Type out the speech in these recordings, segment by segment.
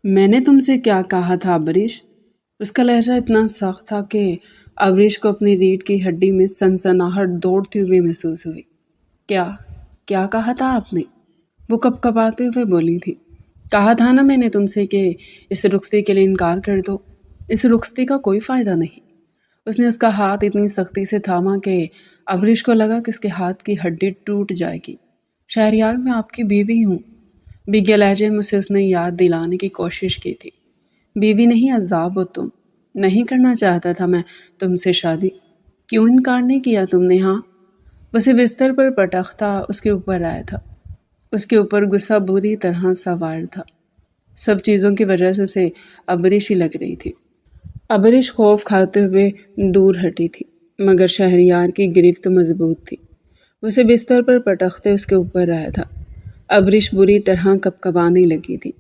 میں نے تم سے کیا کہا تھا ابریش؟ اس کا لہجہ اتنا سخت تھا کہ ابریش کو اپنی ریڑھ کی ہڈی میں سنسناہٹ دوڑتی ہوئی محسوس ہوئی۔ کیا کیا کہا تھا آپ نے؟ وہ کپ کپاتے ہوئے بولی تھی۔ کہا تھا نا میں نے تم سے کہ اس رخصتی کے لیے انکار کر دو۔ اس رخصتی کا کوئی فائدہ نہیں۔ اس نے اس کا ہاتھ اتنی سختی سے تھاما کہ ابریش کو لگا کہ اس کے ہاتھ کی ہڈی ٹوٹ جائے گی۔ شہریار، میں آپ کی بیوی ہوں۔ بھیگے لہجے میں اسے اس نے یاد دلانے کی کوشش کی تھی۔ بیوی نہیں، عذاب ہو تم۔ نہیں کرنا چاہتا تھا میں تم سے شادی۔ کیوں انکار نہیں کیا تم نے؟ ہاں؟ اسے بستر پر پٹختا اس کے اوپر آیا تھا۔ اس کے اوپر غصہ بری طرح سوار تھا۔ سب چیزوں کی وجہ سے اسے ابریش ہی لگ رہی تھی۔ ابریش خوف کھاتے ہوئے دور ہٹی تھی، مگر شہریار کی گرفت مضبوط تھی۔ اسے بستر پر پٹختے اس کے اوپر آیا تھا۔ ابریش بری طرح کپکپانے لگی تھی۔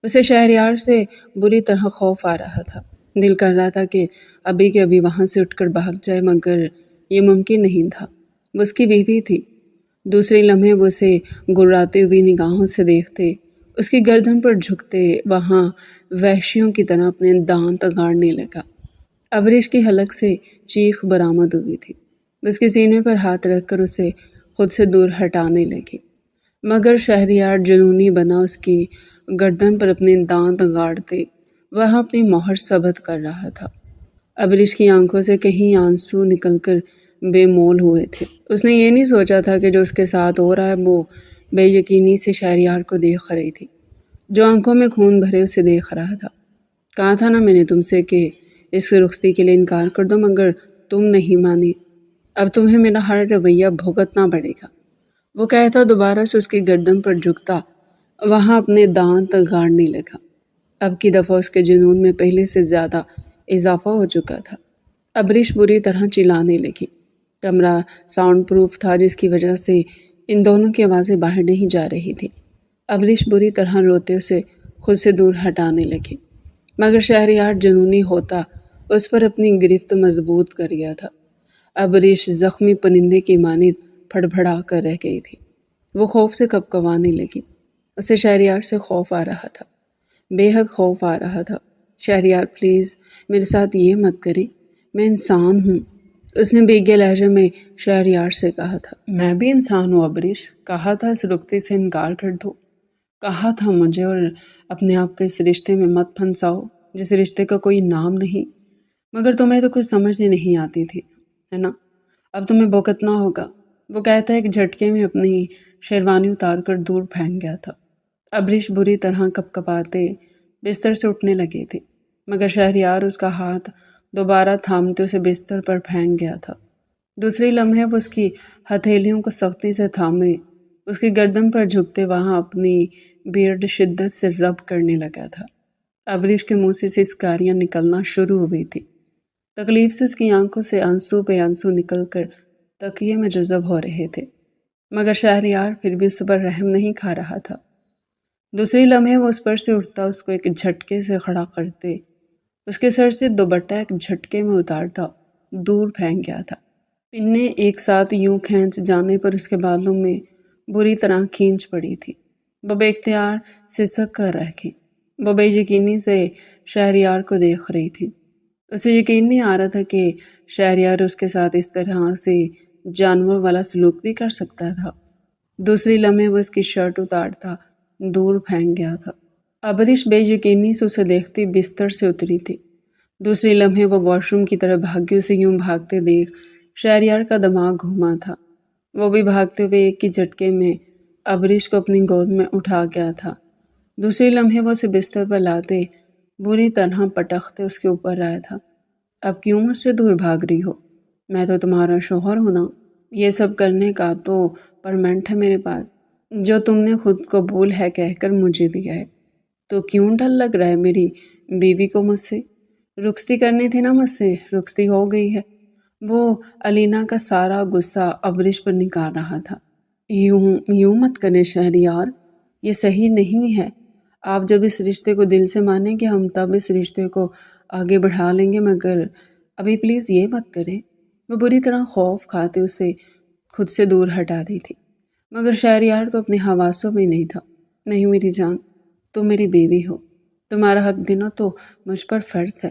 اسے شہریار سے بری طرح خوف آ رہا تھا۔ دل کر رہا تھا کہ ابھی کے ابھی وہاں سے اٹھ کر بھاگ جائے، مگر یہ ممکن نہیں تھا۔ وہ اس کی بیوی تھی۔ دوسرے لمحے وہ اسے گراتے ہوئی نگاہوں سے دیکھتے، اس کی گردن پر جھکتے وہاں وحشیوں کی طرح اپنے دانت اگاڑنے لگا۔ ابریش کی حلق سے چیخ برآمد ہوئی تھی۔ اس کے سینے پر ہاتھ رکھ کر اسے خود سے دور ہٹانے لگی، مگر شہریار جنونی بنا اس کی گردن پر اپنے دانت گاڑتے وہاں اپنی مہر ثبت کر رہا تھا۔ ابریش کی آنکھوں سے کہیں آنسو نکل کر بے مول ہوئے تھے۔ اس نے یہ نہیں سوچا تھا کہ جو اس کے ساتھ ہو رہا ہے وہ بے یقینی سے شہریار کو دیکھ رہی تھی، جو آنکھوں میں خون بھرے اسے دیکھ رہا تھا۔ کہا تھا نا میں نے تم سے کہ اس رخصتی کے لیے انکار کر دو، مگر تم نہیں مانی۔ اب تمہیں میرا ہر رویہ بھگتنا پڑے گا۔ وہ کہتا دوبارہ سے اس کی گردن پر جھکتا وہاں اپنے دانت گاڑنے لگا۔ اب کی دفعہ اس کے جنون میں پہلے سے زیادہ اضافہ ہو چکا تھا۔ ابریش بری طرح چلانے لگی۔ کمرہ ساؤنڈ پروف تھا، جس کی وجہ سے ان دونوں کی آوازیں باہر نہیں جا رہی تھی۔ ابریش بری طرح روتے اسے خود سے دور ہٹانے لگی، مگر شہریار جنونی ہوتا اس پر اپنی گرفت مضبوط کر گیا تھا۔ ابریش زخمی پرندے کی مانند پھڑپھڑا کر رہ گئی تھی۔ وہ خوف سے کپکپانے لگی۔ اسے شہریار سے خوف آ رہا تھا، بے حد خوف آ رہا تھا۔ شہریار پلیز میرے ساتھ یہ مت کریں، میں انسان ہوں، اس نے بھیگے لہجے میں شہریار سے کہا تھا۔ میں بھی انسان ہوں ابریش، کہا تھا اس رخصتی سے انکار کر دو، کہا تھا مجھے اور اپنے آپ کو اس رشتے میں مت پھنساؤ جس رشتے کا کوئی نام نہیں، مگر تمہیں تو کچھ سمجھنے نہیں آتی تھی، ہے نا؟ اب تمہیں بھگتنا ہوگا۔ وہ کہتا ایک جھٹکے میں اپنی شیروانی اتار کر دور پھینک گیا تھا۔ ابریش بری طرح کپکپاتے بستر سے اٹھنے لگے تھے، مگر شہریار اس کا ہاتھ دوبارہ تھامتے اسے بستر پر پھینک گیا تھا۔ دوسری لمحے وہ اس کی ہتھیلیوں کو سختی سے تھامے اس کی گردن پر جھکتے وہاں اپنی بیرڈ شدت سے رب کرنے لگا تھا۔ ابریش کے منہ سے سسکاریاں نکلنا شروع ہوئی تھی۔ تکلیف سے اس کی آنکھوں سے آنسو پہ آنسو نکل کر تکیے میں جذب ہو رہے تھے، مگر شہریار پھر بھی اس پر رحم نہیں کھا رہا تھا۔ دوسری لمحے وہ اس پر سے اٹھتا، اس کو ایک جھٹکے سے کھڑا کرتے اس کے سر سے دوپٹہ ایک جھٹکے میں اتارتا دور پھینک گیا تھا۔ پنیں ایک ساتھ یوں کھینچ جانے پر اس کے بالوں میں بری طرح کھینچ پڑی تھی۔ وہ بے اختیار سسک کر رہ گئی۔ وہ بے یقینی سے شہریار کو دیکھ رہی تھی۔ اسے یقین نہیں آ رہا تھا کہ شہریار اس کے ساتھ اس طرح سے جانور والا سلوک بھی کر سکتا تھا۔ دوسری لمحے وہ اس کی شرٹ اتارتا دور پھینک گیا تھا۔ ابریش بے یقینی سے اسے دیکھتی بستر سے اتری تھی۔ دوسری لمحے وہ واش روم کی طرف بھاگی۔ اسے یوں بھاگتے دیکھ شہریار کا دماغ گھوما تھا۔ وہ بھی بھاگتے ہوئے ایک ہی جھٹکے میں ابریش کو اپنی گود میں اٹھا گیا تھا۔ دوسری لمحے وہ اسے بستر پر لاتے بری طرح پٹختے اس کے اوپر آیا تھا۔ اب کیوں مجھ سے دور بھاگ رہی ہو؟ میں تو تمہارا شوہر ہوں نا۔ یہ سب کرنے کا تو پرمنٹ ہے میرے پاس، جو تم نے خود قبول ہے کہہ کر مجھے دیا ہے۔ تو کیوں ڈر لگ رہا ہے میری بیوی کو مجھ سے؟ رخصتی کرنی تھی نا مجھ سے، رخصتی ہو گئی ہے۔ وہ علینا کا سارا غصہ ابریش پر نکال رہا تھا۔ یوں مت کریں شہریار، یہ صحیح نہیں ہے۔ آپ جب اس رشتے کو دل سے مانیں گے ہم تب اس رشتے کو آگے بڑھا لیں گے، مگر ابھی پلیز یہ مت کریں۔ وہ بری طرح خوف کھاتے اسے خود سے دور ہٹا رہی تھی، مگر شہریار تو اپنے حواسوں میں نہیں تھا۔ نہیں میری جان، تم میری بیوی ہو، تمہارا حق دینا تو مجھ پر فرض ہے۔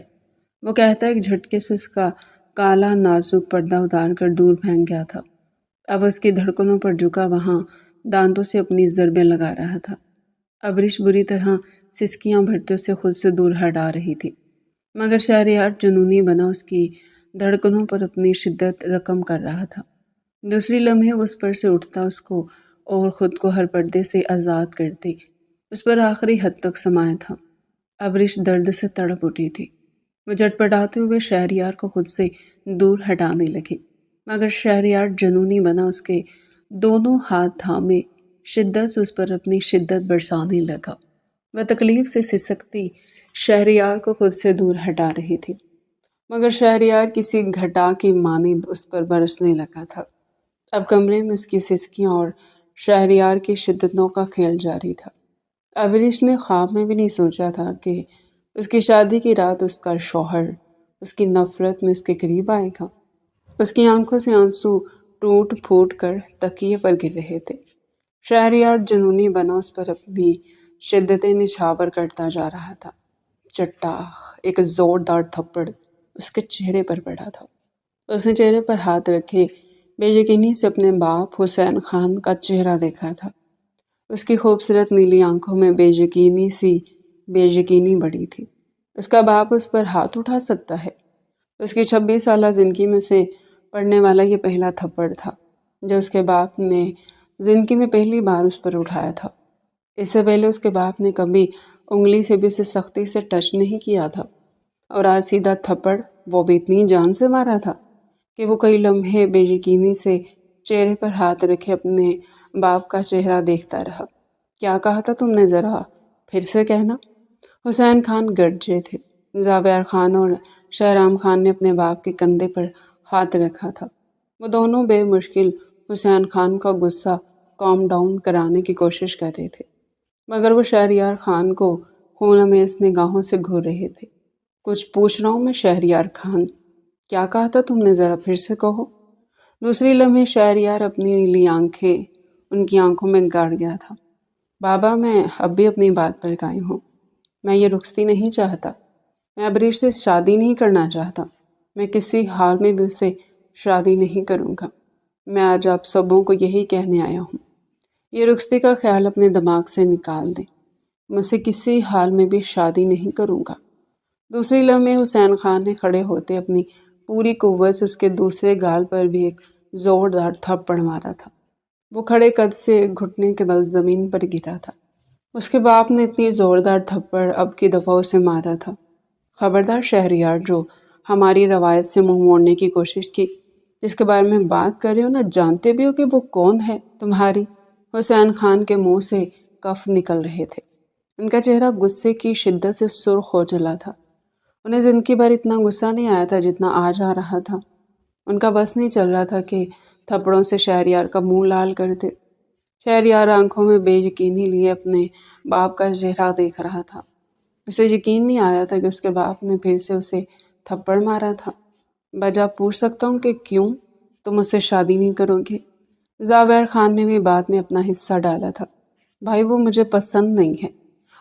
وہ کہتا ایک جھٹکے سے اس کا کالا نازک پردہ اتار کر دور پھینک گیا تھا۔ اب اس کی دھڑکنوں پر جھکا وہاں دانتوں سے اپنی ضربیں لگا رہا تھا۔ ابریش بری طرح سسکیاں بھرتے اسے خود سے دور ہٹا رہی تھی، مگر شہریار جنونی بنا اس کی دھڑکنوں پر اپنی شدت رقم کر رہا تھا۔ دوسری لمحے وہ اس پر سے اٹھتا اس کو اور خود کو ہر پردے سے آزاد کرتی اس پر آخری حد تک سمایا تھا۔ ابریش درد سے تڑپ اٹھی تھی۔ وہ جھٹپٹاتے ہوئے شہریار کو خود سے دور ہٹانے لگی، مگر شہریار جنونی بنا اس کے دونوں ہاتھ تھامے شدت سے اس پر اپنی شدت برسانے لگا۔ وہ تکلیف سے سسکتی شہریار کو خود سے دور ہٹا رہی تھی، مگر شہریار کسی گھٹا کی مانند اس پر برسنے لگا تھا۔ اب کمرے میں اس کی سسکیاں اور شہریار کی شدتوں کا کھیل جاری تھا۔ ابریش نے خواب میں بھی نہیں سوچا تھا کہ اس کی شادی کی رات اس کا شوہر اس کی نفرت میں اس کے قریب آئے گا۔ اس کی آنکھوں سے آنسو ٹوٹ پھوٹ کر تکیے پر گر رہے تھے۔ شہریار جنونی بنا اس پر اپنی شدتیں نچھاور کرتا جا رہا تھا۔ چٹاخ ایک زوردار تھپڑ اس کے چہرے پر پڑا تھا۔ اس نے چہرے پر ہاتھ رکھے بے یقینی سے اپنے باپ حسین خان کا چہرہ دیکھا تھا۔ اس کی خوبصورت نیلی آنکھوں میں بے یقینی بڑی تھی۔ اس کا باپ اس پر ہاتھ اٹھا سکتا ہے؟ اس کی 26 سالہ زندگی میں سے پڑنے والا یہ پہلا تھپڑ تھا جو اس کے باپ نے زندگی میں پہلی بار اس پر اٹھایا تھا۔ اس سے پہلے اس کے باپ نے کبھی انگلی سے بھی اسے سختی سے ٹچ نہیں کیا تھا، اور آج سیدھا تھپڑ، وہ بھی اتنی جان سے مارا تھا کہ وہ کئی لمحے بے یقینی سے چہرے پر ہاتھ رکھے اپنے باپ کا چہرہ دیکھتا رہا۔ کیا کہا تھا تم نے؟ ذرا پھر سے کہنا۔ حسین خان گرجے تھے۔ زاویار خان اور شہرام خان نے اپنے باپ کے کندھے پر ہاتھ رکھا تھا۔ وہ دونوں بے مشکل حسین خان کا غصہ کام ڈاؤن کرانے کی کوشش کر رہے تھے، مگر وہ شہریار خان کو خون امیز نگاہوں سے گھور رہے تھے۔ کچھ پوچھ رہا ہوں میں شہریار خان، کیا کہا تھا تم نے؟ ذرا پھر سے کہو۔ دوسری لمحے شہریار اپنی نیلی آنکھیں ان کی آنکھوں میں گاڑ گیا تھا۔ بابا، میں اب بھی اپنی بات پر قائم ہوں۔ میں یہ رخصتی نہیں چاہتا۔ میں ابریش سے شادی نہیں کرنا چاہتا۔ میں کسی حال میں بھی اس سے شادی نہیں کروں گا۔ میں آج آپ سبوں کو یہی کہنے آیا ہوں۔ یہ رخصتی کا خیال اپنے دماغ سے نکال دیں۔ میں سے کسی حال میں بھی شادی نہیں کروں گا۔ دوسری لمحے حسین خان نے کھڑے ہوتے اپنی پوری قوت سے اس کے دوسرے گال پر بھی ایک زوردار تھپڑ مارا تھا۔ وہ کھڑے قد سے گھٹنے کے بل زمین پر گرا تھا۔ اس کے باپ نے اتنی زوردار تھپڑ اب کی دفعہ اسے مارا تھا۔ خبردار شہریار، جو ہماری روایت سے منہ موڑنے کی کوشش کی، جس کے بارے میں بات کر رہے ہو، نہ جانتے بھی ہو کہ وہ کون ہے تمہاری؟ حسین خان کے منہ سے کف نکل رہے تھے۔ ان کا چہرہ غصے کی شدت سے سرخ ہو چلا تھا۔ انہیں زندگی بھر اتنا غصہ نہیں آیا تھا جتنا آج آ رہا تھا۔ ان کا بس نہیں چل رہا تھا کہ تھپڑوں سے شہریار کا منہ لال کر دے۔ شہریار آنکھوں میں بے یقینی لیے اپنے باپ کا چہرہ دیکھ رہا تھا۔ اسے یقین نہیں آیا تھا کہ اس کے باپ نے پھر سے اسے تھپڑ مارا تھا۔ بجا پوچھ سکتا ہوں کہ کیوں تم اس سے شادی نہیں کرو گے؟ زاویار خان نے بھی بات میں اپنا حصہ ڈالا تھا۔ بھائی، وہ مجھے پسند نہیں ہے،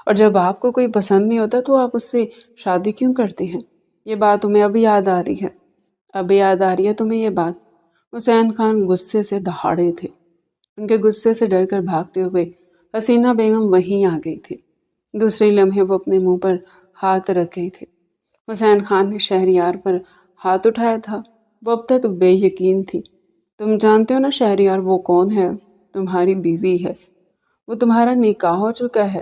اور جب آپ کو کوئی پسند نہیں ہوتا تو آپ اس سے شادی کیوں کرتے ہیں؟ یہ بات تمہیں اب یاد آ رہی ہے؟ اب یاد آ رہی ہے تمہیں یہ بات؟ حسین خان غصے سے دہاڑے تھے۔ ان کے غصے سے ڈر کر بھاگتے ہوئے حسینہ بیگم وہیں آ گئی تھی۔ دوسری لمحے وہ اپنے منہ پر ہاتھ رکھ گئی تھی۔ حسین خان نے شہریار پر ہاتھ اٹھایا تھا۔ وہ اب تک بے یقین تھی۔ تم جانتے ہو نا شہریار، وہ کون ہے؟ تمہاری بیوی ہے۔ وہ تمہارا نکاح ہو چکا ہے۔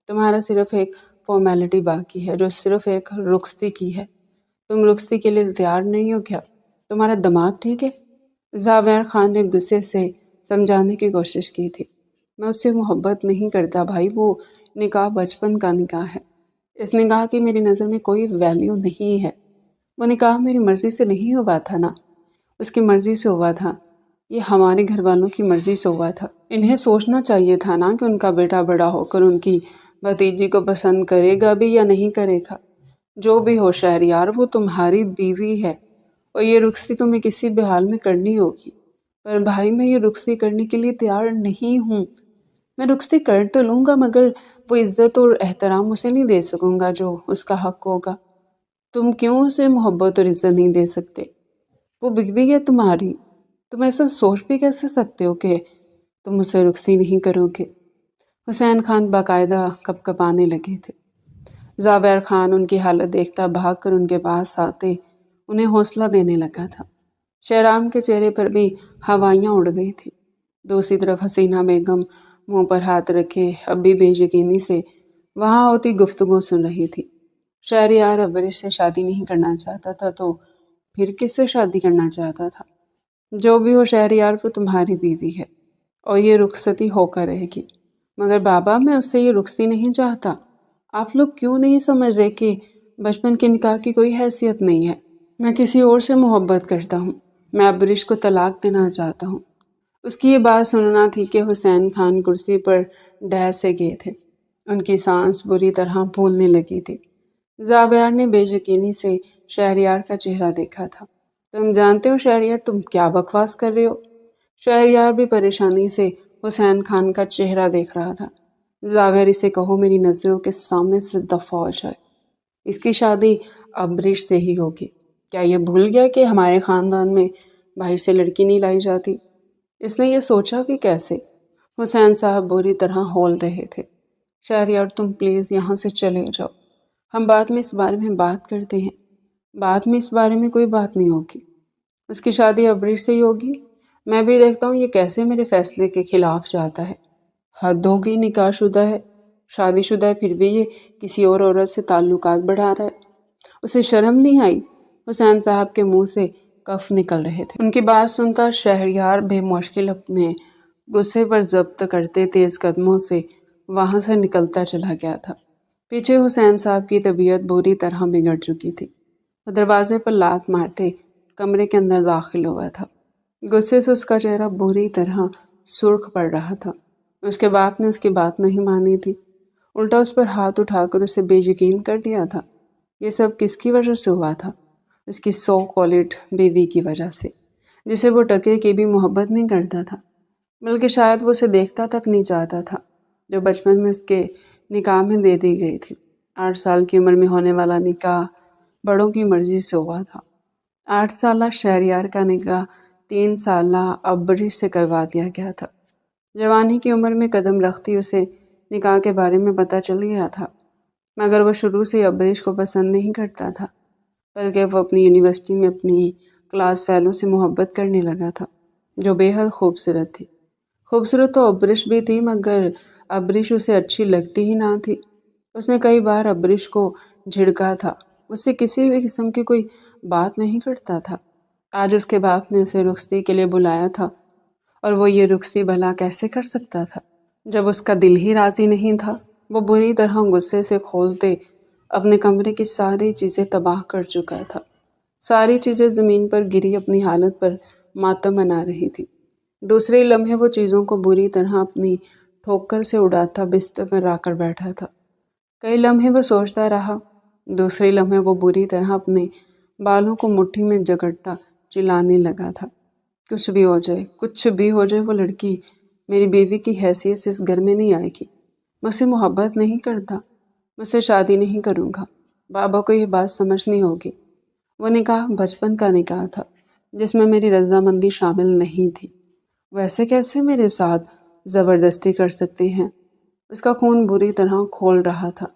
تمہارا صرف ایک فارمیلٹی باقی ہے، جو صرف ایک رخصتی کی ہے۔ تم رخصتی کے لیے تیار نہیں ہو کیا؟ تمہارا دماغ ٹھیک ہے؟ زاویار خان نے غصے سے سمجھانے کی کوشش کی تھی۔ میں اس سے محبت نہیں کرتا بھائی، وہ نکاح بچپن کا نکاح ہے۔ اس نکاح کی میری نظر میں کوئی ویلیو نہیں ہے۔ وہ نکاح میری مرضی سے نہیں ہوا تھا نا، اس کی مرضی سے ہوا تھا۔ یہ ہمارے گھر والوں کی مرضی سے ہوا تھا۔ انہیں سوچنا چاہیے تھا نا کہ ان کا بیٹا بڑا ہو کر ان کی بھتیجی کو پسند کرے گا بھی یا نہیں کرے گا۔ جو بھی ہو شہریار، وہ تمہاری بیوی ہے، اور یہ رخصتی تمہیں کسی بھی حال میں کرنی ہوگی۔ پر بھائی، میں یہ رخصتی کرنے کے لیے تیار نہیں ہوں۔ میں رخصتی کر تو لوں گا مگر وہ عزت اور احترام اسے نہیں دے سکوں گا جو اس کا حق ہوگا۔ تم کیوں اسے محبت اور عزت نہیں دے سکتے؟ وہ بیوی ہے تمہاری، تم ایسا سوچ بھی کیسے سکتے ہو کہ تم اسے رخصتی نہیں کرو گے؟ حسین خان باقاعدہ کپ کپانے لگے تھے۔ زاویر خان ان کی حالت دیکھتا بھاگ کر ان کے پاس آتے انہیں حوصلہ دینے لگا تھا۔ شہرام کے چہرے پر بھی ہوائیاں اڑ گئی تھیں۔ دوسری طرف حسینہ بیگم منہ پر ہاتھ رکھے اب بھی بے یقینی سے وہاں ہوتی گفتگو سن رہی تھی۔ شہریار ابریش سے شادی نہیں کرنا چاہتا تھا تو پھر کس سے شادی کرنا چاہتا تھا؟ جو بھی ہو شہریار، وہ تمہاری بیوی ہے اور یہ رخصتی ہو کر رہے گی۔ مگر بابا، میں اس سے یہ رخصتی نہیں چاہتا۔ آپ لوگ کیوں نہیں سمجھ رہے کہ بچپن کے نکاح کی کوئی حیثیت نہیں ہے؟ میں کسی اور سے محبت کرتا ہوں۔ میں ابریش کو طلاق دینا چاہتا ہوں۔ اس کی یہ بات سننا تھی کہ حسین خان کرسی پر ڈہ سے گئے تھے۔ ان کی سانس بری طرح پھولنے لگی تھی۔ زاویار نے بے یقینی سے شہریار کا چہرہ دیکھا تھا۔ تم جانتے ہو شہریار، تم کیا بکواس کر رہے ہو؟ شہریار بھی پریشانی سے حسین خان کا چہرہ دیکھ رہا تھا۔ زاویر، اسے کہو میری نظروں کے سامنے سے دفع ہو جائے۔ اس کی شادی ابریش سے ہی ہوگی۔ کیا یہ بھول گیا کہ ہمارے خاندان میں بھائی سے لڑکی نہیں لائی جاتی؟ اس نے یہ سوچا بھی کیسے؟ حسین صاحب بری طرح ہول رہے تھے۔ شہریار، تم پلیز یہاں سے چلے جاؤ، ہم بعد میں اس بارے میں بات کرتے ہیں۔ بعد میں اس بارے میں کوئی بات نہیں ہوگی۔ اس کی شادی ابریش سے ہی ہوگی۔ میں بھی دیکھتا ہوں یہ کیسے میرے فیصلے کے خلاف جاتا ہے۔ حد ہوگی، نکاح شدہ ہے، شادی شدہ ہے، پھر بھی یہ کسی اور عورت سے تعلقات بڑھا رہا ہے۔ اسے شرم نہیں آئی؟ حسین صاحب کے منہ سے کف نکل رہے تھے۔ ان کی بات سنتا شہریار بے مشکل اپنے غصے پر ضبط کرتے تیز قدموں سے وہاں سے نکلتا چلا گیا تھا۔ پیچھے حسین صاحب کی طبیعت بری طرح بگڑ چکی تھی۔ وہ دروازے پر لات مارتے کمرے کے اندر داخل ہوا تھا۔ غصے سے اس کا چہرہ بری طرح سرخ پڑ رہا تھا۔ اس کے باپ نے اس کی بات نہیں مانی تھی، الٹا اس پر ہاتھ اٹھا کر اسے بے یقین کر دیا تھا۔ یہ سب کس کی وجہ سے ہوا تھا؟ اس کی سو کالڈ بیوی کی وجہ سے، جسے وہ ٹکے کی بھی محبت نہیں کرتا تھا، بلکہ شاید وہ اسے دیکھتا تک نہیں چاہتا تھا، جو بچپن میں اس کے نکاح میں دے دی گئی تھی۔ 8 سال کی عمر میں ہونے والا نکاح بڑوں کی مرضی سے ہوا تھا۔ 8 سالہ شہریار کا نکاح 3 سالہ ابریش سے کروا دیا گیا تھا۔ جوانی کی عمر میں قدم رکھتی اسے نکاح کے بارے میں پتہ چل گیا تھا، مگر وہ شروع سے ابریش کو پسند نہیں کرتا تھا، بلکہ وہ اپنی یونیورسٹی میں اپنی کلاس فیلو سے محبت کرنے لگا تھا، جو بے حد خوبصورت تھی۔ خوبصورت تو ابریش بھی تھی، مگر ابریش اسے اچھی لگتی ہی نہ تھی۔ اس نے کئی بار ابریش کو جھڑکا تھا، اس سے کسی بھی قسم کی کوئی بات نہیں کرتا تھا۔ آج اس کے باپ نے اسے رخصتی کے لیے بلایا تھا، اور وہ یہ رخصتی بھلا کیسے کر سکتا تھا جب اس کا دل ہی راضی نہیں تھا؟ وہ بری طرح غصے سے کھولتے اپنے کمرے کی ساری چیزیں تباہ کر چکا تھا۔ ساری چیزیں زمین پر گری اپنی حالت پر ماتم منا رہی تھی۔ دوسرے لمحے وہ چیزوں کو بری طرح اپنی ٹھوکر سے اڑاتا بستر پر آ کر بیٹھا تھا۔ کئی لمحے وہ سوچتا رہا، دوسرے لمحے وہ بری طرح اپنے بالوں کو مٹھی میں جکڑتا چلانے لگا تھا۔ کچھ بھی ہو جائے، کچھ بھی ہو جائے، وہ لڑکی میری بیوی کی حیثیت سے اس گھر میں نہیں آئے گی۔ میں اسے محبت نہیں کرتا، میں اسے شادی نہیں کروں گا۔ بابا کو یہ بات سمجھنی ہوگی۔ وہ نکاح بچپن کا نکاح تھا، جس میں میری رضامندی شامل نہیں تھی۔ ویسے کیسے میرے ساتھ زبردستی کر سکتے ہیں؟ اس کا خون بری طرح کھول رہا تھا۔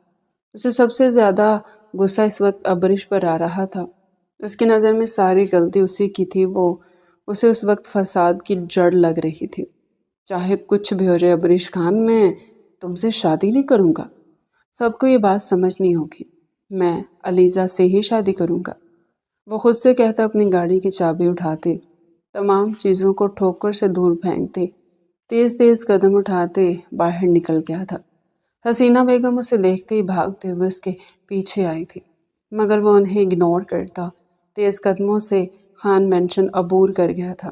اسے سب سے زیادہ غصہ اس وقت ابریش پر آ رہا تھا۔ اس کی نظر میں ساری غلطی اسی کی تھی۔ وہ اسے اس وقت فساد کی جڑ لگ رہی تھی۔ چاہے کچھ بھی ہو جائے ابریش خان، میں تم سے شادی نہیں کروں گا۔ سب کو یہ بات سمجھنی ہوگی، میں علیزہ سے ہی شادی کروں گا۔ وہ خود سے کہتا اپنی گاڑی کی چابی اٹھاتے، تمام چیزوں کو ٹھوکر سے دور پھینکتے، تیز تیز قدم اٹھاتے باہر نکل گیا تھا۔ حسینہ بیگم اسے دیکھتے ہی بھاگتے ہوئے اس کے پیچھے آئی تھی، مگر وہ انہیں اگنور کرتا تیز قدموں سے خان مینشن عبور کر گیا تھا۔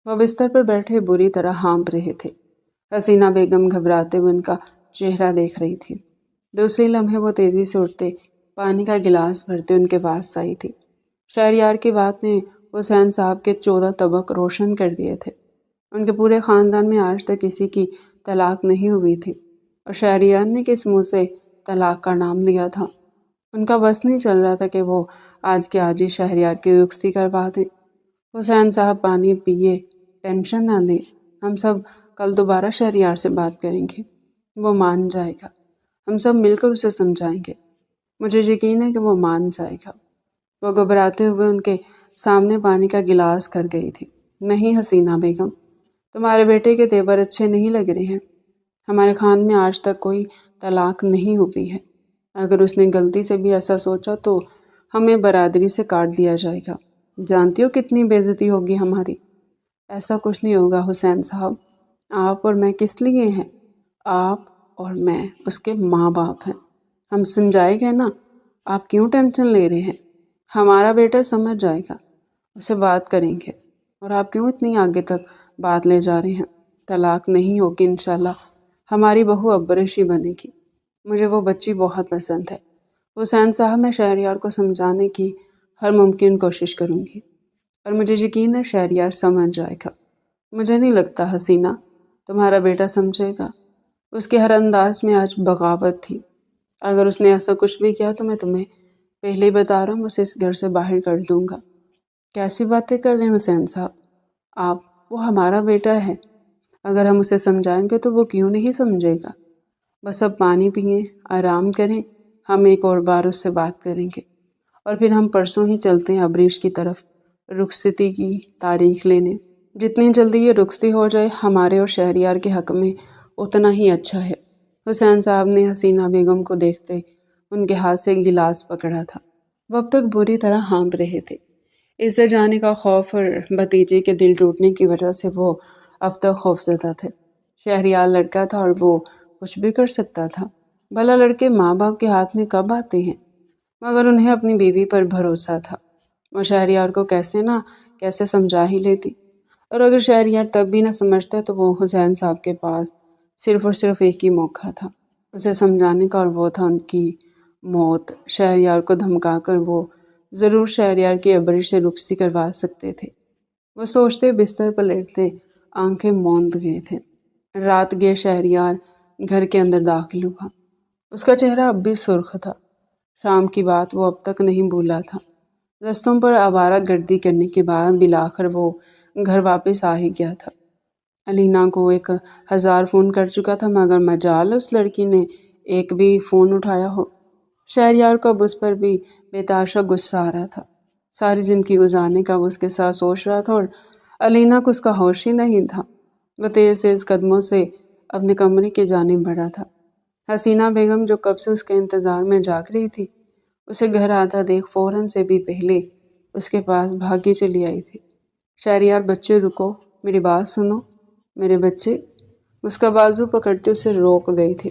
وہ بستر پر بیٹھے بری طرح ہانپ رہے تھے۔ حسینہ بیگم گھبراتے ہوئے ان کا چہرہ دیکھ رہی تھی۔ دوسری لمحے وہ تیزی سے اٹھتے پانی کا گلاس بھرتے ان کے پاس آئی تھی۔ شہریار کی بات نے حسین صاحب کے 14 طبق روشن کر دیے تھے۔ ان کے پورے خاندان میں آج تک کسی کی طلاق نہیں ہوئی تھی، اور شہریار نے کس منہ سے طلاق کا نام لیا تھا۔ ان کا بس نہیں چل رہا تھا کہ وہ آج کے آج ہی شہریار کی رخصتی کروا دیں۔ حسین صاحب پانی پیے، ٹینشن نہ لیں، ہم سب کل دوبارہ شہریار سے بات کریں گے، وہ مان جائے گا، ہم سب مل کر اسے سمجھائیں گے، مجھے یقین ہے کہ وہ مان جائے گا۔ وہ گھبراتے ہوئے ان کے سامنے پانی کا گلاس کر گئی تھی۔ نہیں حسینہ بیگم، تمہارے بیٹے کے تیور اچھے نہیں لگ رہے ہیں، ہمارے خان میں آج تک کوئی طلاق نہیں ہوئی ہے، اگر اس نے غلطی سے بھی ایسا سوچا تو ہمیں برادری سے کاٹ دیا جائے گا، جانتی ہو کتنی بے عزتی ہوگی ہماری۔ ایسا کچھ نہیں ہوگا حسین صاحب، آپ اور میں کس لیے ہیں؟ آپ اور میں اس کے ماں باپ ہیں، ہم سمجھائے گئے نا، آپ کیوں ٹینشن لے رہے ہیں؟ ہمارا بیٹا سمجھ جائے گا، اسے بات کریں گے، اور آپ کیوں اتنی آگے تک بات لے جا رہے ہیں؟ طلاق نہیں ہوگی انشاءاللہ، ہماری بہو ابرش ہی بنے گی، مجھے وہ بچی بہت پسند ہے۔ حسین صاحب، میں شہریار کو سمجھانے کی ہر ممکن کوشش کروں گی، اور مجھے یقین ہے شہریار سمجھ جائے گا۔ مجھے نہیں لگتا حسینہ تمہارا بیٹا سمجھے گا، اس کے ہر انداز میں آج بغاوت تھی، اگر اس نے ایسا کچھ بھی کیا تو میں تمہیں پہلے ہی بتا رہا ہوں، اسے اس گھر سے باہر کر دوں گا۔ کیسی باتیں کر رہے ہیں حسین صاحب آپ؟ وہ ہمارا بیٹا ہے، اگر ہم اسے سمجھائیں گے تو وہ کیوں نہیں سمجھے گا؟ بس اب پانی پئیں، آرام کریں، ہم ایک اور بار اس سے بات کریں گے، اور پھر ہم پرسوں ہی چلتے ہیں ابریش کی طرف رخصتی کی تاریخ لینے۔ جتنی جلدی یہ رخصتی ہو جائے ہمارے اور شہریار کے حق میں اتنا ہی اچھا ہے۔ حسین صاحب نے حسینہ بیگم کو دیکھتے ان کے ہاتھ سے گلاس پکڑا تھا۔ وہ اب تک بری طرح ہانپ رہے تھے، اس سے جانے کا خوف اور بھتیجے کے دل ٹوٹنے کی وجہ سے وہ اب تک خوفزدہ تھے۔ شہریار لڑکا تھا اور وہ کچھ بھی کر سکتا تھا، بھلا لڑکے ماں باپ کے ہاتھ میں کب آتے ہیں؟ مگر انہیں اپنی بیوی پر بھروسہ تھا، وہ شہریار کو کیسے سمجھا ہی لیتی، اور اگر شہریار تب بھی نہ سمجھتا تو وہ حسین صاحب کے پاس صرف اور صرف ایک ہی موقع تھا اسے سمجھانے کا، اور وہ تھا ان کی موت۔ شہریار کو دھمکا کر وہ ضرور شہریار کی ابریش سے رخصتی کروا سکتے تھے۔ وہ سوچتے بستر پر لیٹتے آنکھیں موند گئے تھے۔ رات گئے شہریار گھر کے اندر داخل ہوا، اس کا چہرہ اب بھی سرخ تھا، شام کی بات وہ اب تک نہیں بھولا تھا۔ رستوں پر آوارہ گردی کرنے کے بعد بالآخر وہ گھر واپس آ ہی گیا تھا۔ علینا کو 1000 فون کر چکا تھا، مگر مجال اس لڑکی نے ایک بھی فون اٹھایا ہو۔ شہریار کو اب اس پر بھی بے تحاشا غصہ آ رہا تھا، ساری زندگی گزارنے کا وہ اس کے ساتھ سوچ رہا تھا، اور علینا کو اس کا ہوش ہی نہیں تھا۔ وہ تیز تیز قدموں سے اپنے کمرے کی جانب بڑھا تھا۔ حسینہ بیگم جو کب سے اس کے انتظار میں جاگ رہی تھی، اسے گھر آتا دیکھ فوراً سے بھی پہلے اس کے پاس بھاگی چلی آئی تھی۔ شہریار، بچے رکو، میری بات سنو، میرے بچے۔ اس کا بازو پکڑتے اسے روک گئی تھی۔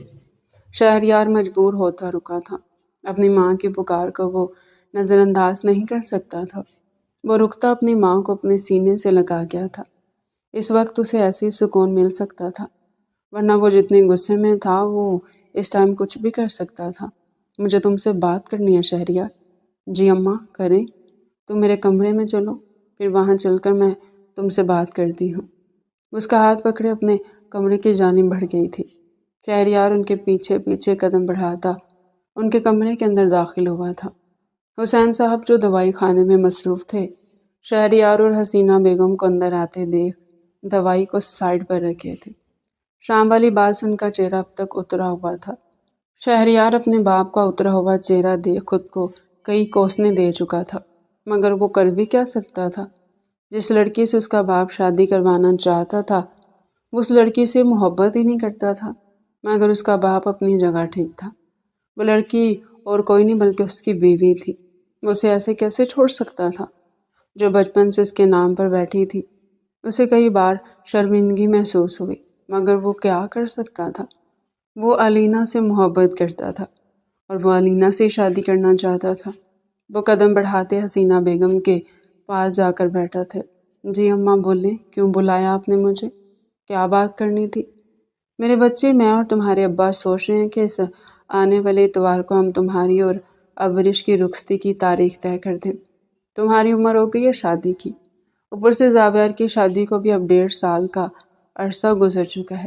شہریار مجبور ہوتا رکا تھا، اپنی ماں کی پکار کو وہ نظر انداز نہیں کر سکتا تھا۔ وہ رکتا اپنی ماں کو اپنے سینے سے لگا گیا تھا، اس وقت اسے ایسی سکون مل سکتا تھا، ورنہ وہ جتنے غصے میں تھا وہ اس ٹائم کچھ بھی کر سکتا تھا۔ مجھے تم سے بات کرنی ہے شہریار۔ جی اماں، کریں، تم میرے کمرے میں چلو، پھر وہاں چل کر میں تم سے بات کرتی ہوں۔ اس کا ہاتھ پکڑے اپنے کمرے کی جانب بڑھ گئی تھی۔ شہریار ان کے پیچھے پیچھے قدم بڑھاتا ان کے کمرے کے اندر داخل ہوا تھا۔ حسین صاحب جو دوائی خانے میں مصروف تھے، شہریار اور حسینہ بیگم کو اندر آتے دیکھ دوائی کو سائڈ پر رکھے تھے۔ شام والی بات سے ان کا چہرہ اب تک اترا ہوا تھا۔ شہریار اپنے باپ کا اترا ہوا چہرہ دیکھ خود کو کئی کوسنے دے چکا تھا، مگر وہ کر بھی کیا سکتا تھا؟ جس لڑکی سے اس کا باپ شادی کروانا چاہتا تھا وہ اس لڑکی سے محبت ہی نہیں کرتا تھا، مگر اس کا باپ اپنی جگہ ٹھیک تھا۔ وہ لڑکی اور کوئی نہیں بلکہ اس کی بیوی تھی، وہ اسے ایسے کیسے چھوڑ سکتا تھا؟ جو بچپن سے اس کے نام پر بیٹھی تھی، اسے کئی بار شرمندگی محسوس ہوئی، مگر وہ کیا کر سکتا تھا؟ وہ علینا سے محبت کرتا تھا، اور وہ علینا سے شادی کرنا چاہتا تھا۔ وہ قدم بڑھاتے حسینہ بیگم کے پاس جا کر بیٹھا تھے۔ جی اماں بولیں، کیوں بلایا آپ نے مجھے؟ کیا بات کرنی تھی؟ میرے بچے، میں اور تمہارے ابا سوچ رہے ہیں کہ اس آنے والے اتوار کو ہم تمہاری اور ابرش کی رخصتی کی تاریخ طے کر دیں۔ تمہاری عمر ہو گئی ہے شادی کی، اوپر سے زابیار کی شادی کو بھی اب 1.5 سال کا عرصہ گزر چکا ہے،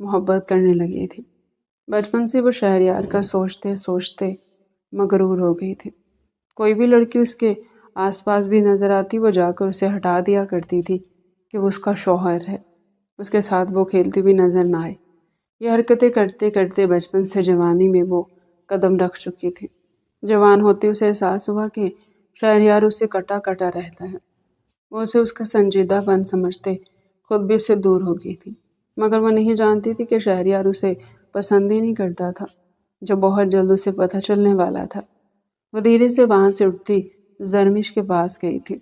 محبت کرنے لگی تھی۔ بچپن سے وہ شہریار کا سوچتے سوچتے مغرور ہو گئی تھی۔ کوئی بھی لڑکی اس کے آس پاس بھی نظر آتی وہ جا کر اسے ہٹا دیا کرتی تھی کہ وہ اس کا شوہر ہے، اس کے ساتھ وہ کھیلتی بھی نظر نہ آئے۔ یہ حرکتیں کرتے کرتے بچپن سے جوانی میں وہ قدم رکھ چکی تھی۔ جوان ہوتے اسے احساس ہوا کہ شہریار اسے کٹا کٹا رہتا ہے۔ وہ اسے اس کا سنجیدہ پن سمجھتے خود بھی اس سے دور ہو گئی تھی، مگر وہ نہیں جانتی تھی کہ شہریار اسے پسند ہی نہیں کرتا تھا، جو بہت جلد اسے پتہ چلنے والا تھا۔ وہ دھیرے سے وہاں سے اٹھتی زرمش کے پاس گئی تھی۔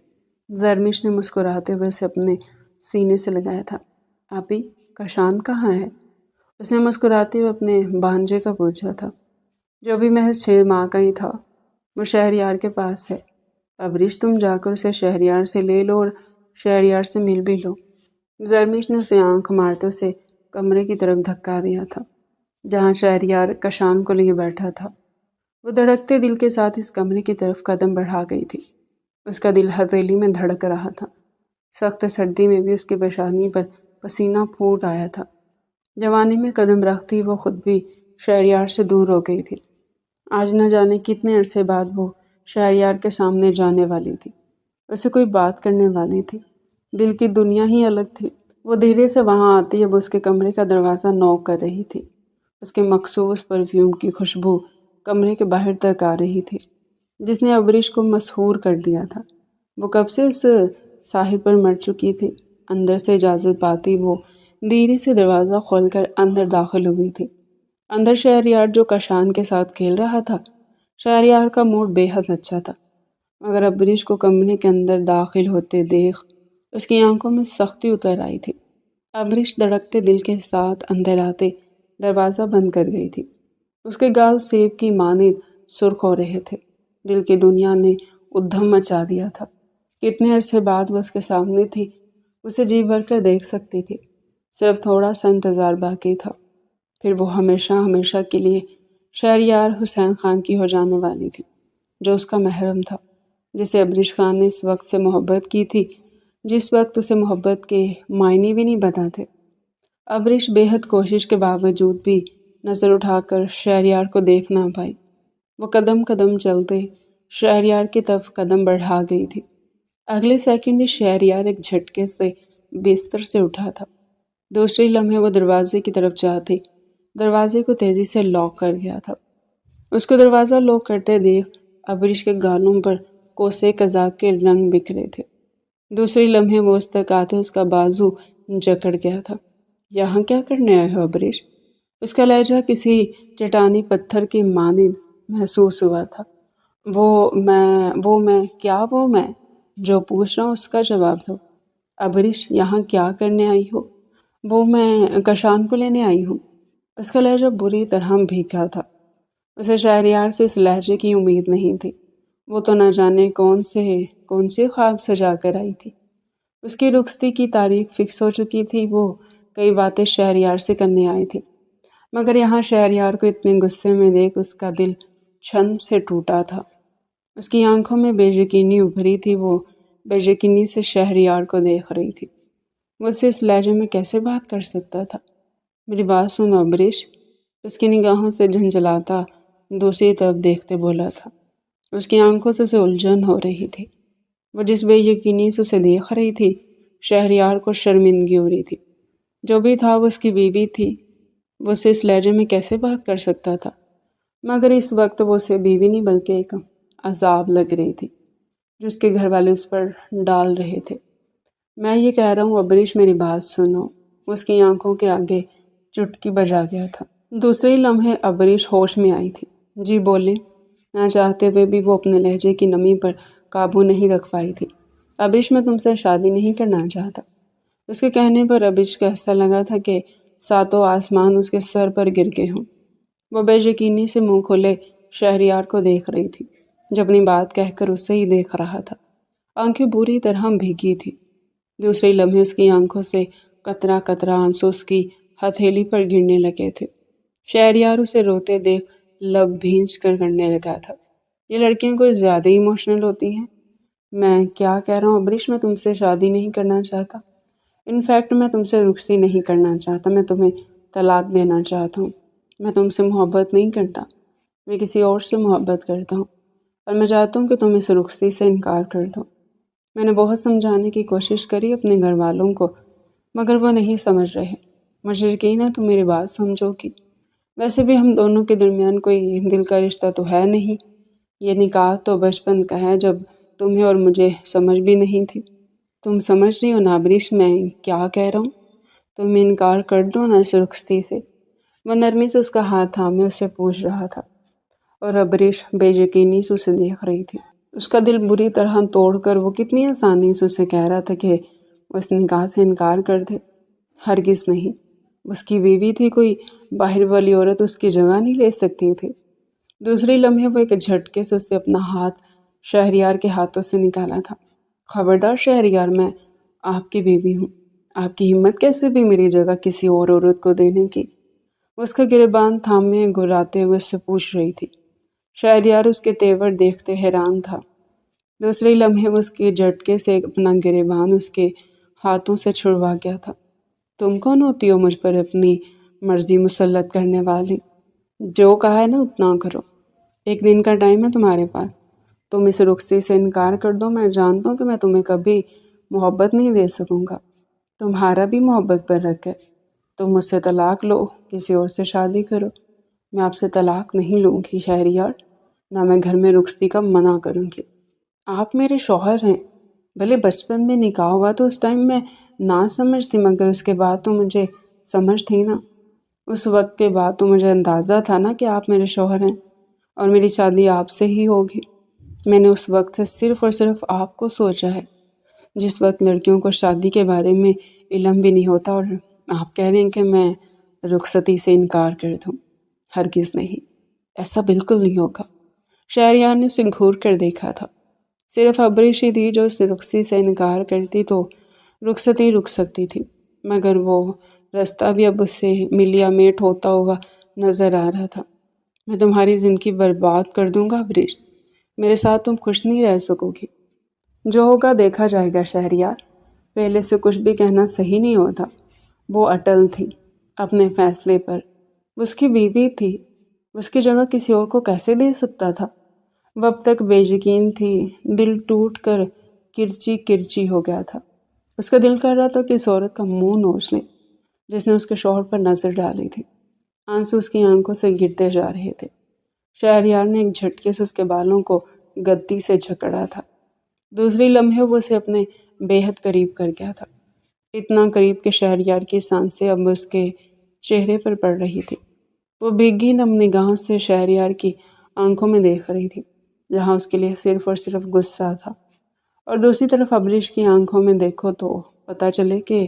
زرمش نے مسکراتے ہوئے اسے اپنے سینے سے لگایا تھا۔ آپی، کشان کہاں ہے؟ اس نے مسکراتے ہوئے اپنے بھانجے کا پوچھا تھا، جو بھی محض 6 ماہ کا ہی تھا۔ وہ شہریار کے پاس ہے۔ ابریش، تم جا کر اسے شہریار سے لے لو اور شہریار سے مل بھی لو۔ زرمش نے اسے آنکھ مارتے اسے کمرے کی طرف دھکا دیا تھا، جہاں شہریار کشان کو لیے بیٹھا تھا۔ وہ دھڑکتے دل کے ساتھ اس کمرے کی طرف قدم بڑھا گئی تھی۔ اس کا دل ہتھیلی میں دھڑک رہا تھا۔ سخت سردی میں بھی اس کے پیشانی پر پسینہ پھوٹ آیا تھا۔ جوانی میں قدم رکھتی وہ خود بھی شہریار سے دور ہو گئی تھی۔ آج نہ جانے کتنے عرصے بعد وہ شہریار کے سامنے جانے والی تھی، اسے کوئی بات کرنے والی تھی۔ دل کی دنیا ہی الگ تھی۔ وہ دھیرے سے وہاں آتی اب اس کے کمرے کا دروازہ نوک کر رہی تھی۔ اس کے مخصوص پرفیوم کی خوشبو کمرے کے باہر تک آ رہی تھی، جس نے ابریش کو مسحور کر دیا تھا۔ وہ کب سے اس ساحل پر مر چکی تھی۔ اندر سے اجازت پاتی وہ دھیرے سے دروازہ کھول کر اندر داخل ہوئی تھی۔ اندر شہریار جو کشان کے ساتھ کھیل رہا تھا۔ شہریار کا موڈ بے حد اچھا تھا، مگر ابریش کو کمرے کے اندر داخل ہوتے دیکھ اس کی آنکھوں میں سختی اتر آئی تھی۔ ابریش دھڑکتے دل کے ساتھ اندر آتے دروازہ بند کر گئی تھی۔ اس کے گال سیب کی مانند سرخ ہو رہے تھے۔ دل کی دنیا نے ادھم مچا دیا تھا۔ کتنے عرصے بعد وہ اس کے سامنے تھی، اسے جی بھر کر دیکھ سکتی تھی۔ صرف تھوڑا سا انتظار باقی تھا، پھر وہ ہمیشہ ہمیشہ کے لیے شہریار حسین خان کی ہو جانے والی تھی، جو اس کا محرم تھا، جسے ابریش خان نے اس وقت سے محبت کی تھی جس وقت اسے محبت کے معنی بھی نہیں پتہ تھے۔ ابریش بے حد کوشش کے باوجود بھی نظر اٹھا کر شہریار کو دیکھ نہ پائی۔ وہ قدم قدم چلتے شہریار کی طرف قدم بڑھا گئی تھی۔ اگلے سیکنڈ ہی شہریار ایک جھٹکے سے بستر سے اٹھا تھا۔ دوسرے لمحے وہ دروازے کی طرف جاتے دروازے کو تیزی سے لاک کر گیا تھا۔ اس کو دروازہ لاک کرتے دیکھ ابریش کے گالوں پر کوسے قزاق کے رنگ بکھرے تھے۔ دوسرے لمحے وہ اس تک آتے اس کا بازو جکڑ گیا تھا۔ یہاں کیا کرنے آئے ہو ابریش؟ اس کا لہجہ کسی چٹانی پتھر کی مانند محسوس ہوا تھا۔ وہ میں جو پوچھ رہا ہوں اس کا جواب دو۔ ابریش، یہاں کیا کرنے آئی ہو؟ وہ میں کشان کو لینے آئی ہوں۔ اس کا لہجہ بری طرح بھیگا تھا۔ اسے شہریار سے اس لہجے کی امید نہیں تھی۔ وہ تو نہ جانے کون سے خواب سجا کر آئی تھی۔ اس کی رخصتی کی تاریخ فکس ہو چکی تھی۔ وہ کئی باتیں شہریار سے کرنے آئی تھی، مگر یہاں شہریار کو اتنے غصے میں دیکھ اس کا دل چھن سے ٹوٹا تھا۔ اس کی آنکھوں میں بے یقینی ابھری تھی۔ وہ بے یقینی سے شہریار کو دیکھ رہی تھی۔ وہ اس سے اس لہجے میں کیسے بات کر سکتا تھا؟ میری بات سنو ابریش، اس کی نگاہوں سے جھنجھلاتا دوسری طرف دیکھتے بولا تھا۔ اس کی آنکھوں سے اسے الجھن ہو رہی تھی۔ وہ جس بے یقینی سے اسے دیکھ رہی تھی، شہریار کو شرمندگی ہو رہی تھی۔ جو بھی تھا وہ اس کی بیوی تھی، وہ اسے اس لہجے میں کیسے بات کر سکتا تھا؟ مگر اس وقت وہ اسے بیوی نہیں بلکہ ایک عذاب لگ رہی تھی، جو اس کے گھر والے اس پر ڈال رہے تھے۔ میں یہ کہہ رہا ہوں ابریش، میری بات سنو۔ اس کی آنکھوں کے آگے چٹکی بجا گیا تھا۔ دوسرے لمحے ابریش ہوش میں آئی تھی۔ جی بولے، نہ چاہتے ہوئے بھی وہ اپنے لہجے کی نمی پر قابو نہیں رکھ پائی تھی۔ ابریش، میں تم سے شادی نہیں کرنا چاہتا۔ اس کے کہنے پر ابریش کو ایسا لگا تھا کہ 7 آسمان اس کے سر پر گر گئے ہوں۔ وہ بے یقینی سے منہ کھولے شہریار کو دیکھ رہی تھی، جو اپنی بات کہہ کر اسے ہی دیکھ رہا تھا۔ آنکھیں بری طرح بھیگی تھی۔ دوسرے لمحے اس کی آنکھوں سے قطرہ قطرہ آنسو اس کی ہتھیلی پر گرنے لگے تھے۔ شہریار اسے روتے دیکھ لب بھینچ کر کرنے لگا تھا۔ یہ لڑکیاں کچھ زیادہ ہی ایموشنل ہوتی ہیں۔ میں کیا کہہ رہا ہوں ابریش، میں تم سے شادی نہیں کرنا چاہتا۔ انفیکٹ میں تم سے رخصتی نہیں کرنا چاہتا۔ میں تمہیں طلاق دینا چاہتا ہوں۔ میں تم سے محبت نہیں کرتا، میں کسی اور سے محبت کرتا ہوں، اور میں چاہتا ہوں کہ تم اس رخصتی سے انکار کر دو۔ میں نے بہت سمجھانے کی کوشش کری اپنے گھر والوں کو، مگر وہ نہیں سمجھ رہے۔ مجھے یقین ہے تم میری بات سمجھو گی۔ ویسے بھی ہم دونوں کے درمیان کوئی دل کا رشتہ تو ہے نہیں۔ یہ نکاح تو بچپن کا ہے، جب تمہیں اور مجھے سمجھ بھی نہیں تھی۔ تم سمجھ رہی ہو نا عبریش میں کیا کہہ رہا ہوں؟ تم انکار کر دو نا اس رخصتی سے۔ وہ نرمی سے اس کا ہاتھ تھامے اس سے پوچھ رہا تھا، اور عبریش بے یقینی سے اسے دیکھ رہی تھی۔ اس کا دل بری طرح توڑ کر وہ کتنی آسانی سے اسے کہہ رہا تھا کہ وہ اس نکاح سے انکار کر دے۔ ہرگز نہیں، اس کی بیوی تھی، کوئی باہر والی عورت اس کی جگہ نہیں لے سکتی تھی۔ دوسری لمحے وہ ایک جھٹکے سے اسے اپنا ہاتھ شہریار کے ہاتھوں سے نکالا تھا۔ خبردار شہریار، میں آپ کی بیوی ہوں، آپ کی ہمت کیسے بھی میری جگہ کسی اور عورت کو دینے کی؟ اس کا گریبان تھامے گھراتے ہوئے اس سے پوچھ رہی تھی۔ شہریار اس کے تیور دیکھتے حیران تھا۔ دوسرے لمحے وہ اس کے جھٹکے سے اپنا گریبان اس کے ہاتھوں سے چھڑوا گیا تھا۔ تم کون ہوتی ہو مجھ پر اپنی مرضی مسلط کرنے والی؟ جو کہا ہے نا اتنا کرو۔ ایک دن کا ٹائم ہے تمہارے پاس، تم اس رخصتی سے انکار کر دو۔ میں جانتا ہوں کہ میں تمہیں کبھی محبت نہیں دے سکوں گا، تمہارا بھی محبت پر رکھ ہے۔ تم مجھ سے طلاق لو، کسی اور سے شادی کرو۔ میں آپ سے طلاق نہیں لوں گی شہریار، نہ میں گھر میں رخصتی کا منع کروں گی۔ آپ میرے شوہر ہیں، بھلے بچپن میں نکاح ہوا تو اس ٹائم میں نہ سمجھ تھی، مگر اس کے بعد تو مجھے سمجھ تھی نا۔ اس وقت کے بعد تو مجھے اندازہ تھا نا کہ آپ میرے شوہر ہیں اور میری شادی آپ سے ہی ہوگی۔ میں نے اس وقت صرف اور صرف آپ کو سوچا ہے، جس وقت لڑکیوں کو شادی کے بارے میں علم بھی نہیں ہوتا، اور آپ کہہ رہے ہیں کہ میں رخصتی سے انکار کر دوں۔ ہرگز نہیں، ایسا بالکل نہیں ہوگا۔ شہریار نے اسے گھور کر دیکھا تھا۔ صرف عبریش ہی تھی جو اس رخصتی سے انکار کرتی تو رخصتی رک سکتی تھی، مگر وہ راستہ بھی اب اسے ملیا میٹ ہوتا ہوا نظر آ رہا تھا۔ میں تمہاری زندگی برباد کر دوں گا عبریش، میرے ساتھ تم خوش نہیں رہ سکو گی۔ جو ہوگا دیکھا جائے گا شہریار، پہلے سے کچھ بھی کہنا صحیح نہیں ہوتا۔ وہ اٹل تھی اپنے فیصلے پر، وہ اس کی بیوی تھی، اس کی جگہ کسی اور کو کیسے دے سکتا تھا؟ وہ اب تک بے یقین تھی، دل ٹوٹ کر کرچی کرچی ہو گیا تھا۔ اس کا دل کر رہا تھا کہ اس عورت کا منہ نوچ لے جس نے اس کے شوہر پر نظر ڈالی تھی۔ آنسو اس کی آنکھوں سے گرتے جا رہے تھے۔ شہریار نے ایک جھٹکے سے اس کے بالوں کو گدی سے جھکڑا تھا۔ دوسری لمحے وہ اسے اپنے بے حد قریب کر گیا تھا، اتنا قریب کہ شہریار کی سانسیں اب اس کے چہرے پر پڑ رہی تھی۔ وہ بھیگی نم نگاہوں سے شہریار کی آنکھوں میں دیکھ رہی تھی، جہاں اس کے لیے صرف اور صرف غصہ تھا، اور دوسری طرف عبریش کی آنکھوں میں دیکھو تو پتہ چلے کہ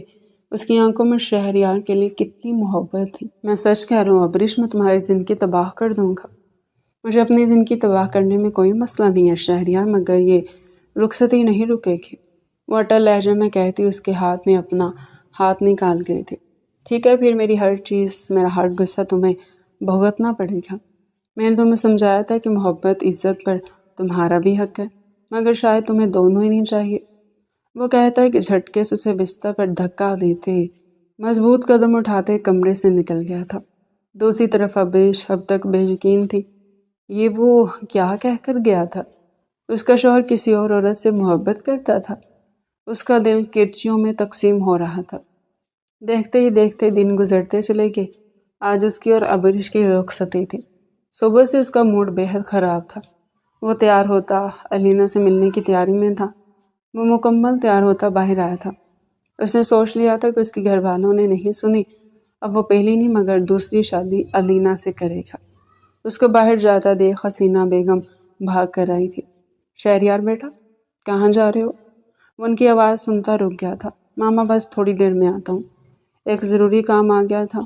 اس کی آنکھوں میں شہریار کے لیے کتنی محبت تھی۔ میں سچ کہہ رہا ہوں عبریش، میں تمہاری زندگی تباہ کر دوں گا۔ مجھے اپنی زندگی تباہ کرنے میں کوئی مسئلہ نہیں ہے شہریار، مگر یہ رخصتی نہیں رکے گی۔ وہ اٹل لہجے میں کہتی اس کے ہاتھ میں اپنا ہاتھ نکال گئی تھی۔ ٹھیک ہے، پھر میری ہر چیز، میرا ہر غصہ تمہیں بھگتنا پڑے گا۔ میں نے تمہیں سمجھایا تھا کہ محبت، عزت پر تمہارا بھی حق ہے، مگر شاید تمہیں دونوں ہی نہیں چاہیے۔ وہ کہتا ہے کہ جھٹکے سے اسے بستر پر دھکا دیتے، مضبوط قدم اٹھاتے کمرے سے نکل گیا تھا۔ دوسری طرف عبریش اب تک بے یقین تھی۔ یہ وہ کیا کہہ کر گیا تھا؟ اس کا شوہر کسی اور عورت سے محبت کرتا تھا؟ اس کا دل کرچیوں میں تقسیم ہو رہا تھا۔ دیکھتے ہی دیکھتے دن گزرتے چلے گئے۔ آج اس کی اور عبریش کی رخصتی تھی۔ صبح سے اس کا موڈ بے حد خراب تھا۔ وہ تیار ہوتا علینا سے ملنے کی تیاری میں تھا۔ وہ مکمل تیار ہوتا باہر آیا تھا۔ اس نے سوچ لیا تھا کہ اس کے گھر والوں نے نہیں سنی، اب وہ پہلی نہیں مگر دوسری شادی علینا سے کرے گا۔ اس کو باہر جاتا دیکھ حسینہ بیگم بھاگ کر آئی تھی۔ شہریار بیٹا، کہاں جا رہے ہو؟ وہ ان کی آواز سنتا رک گیا تھا۔ ماما بس تھوڑی دیر میں آتا ہوں، ایک ضروری کام آ گیا تھا۔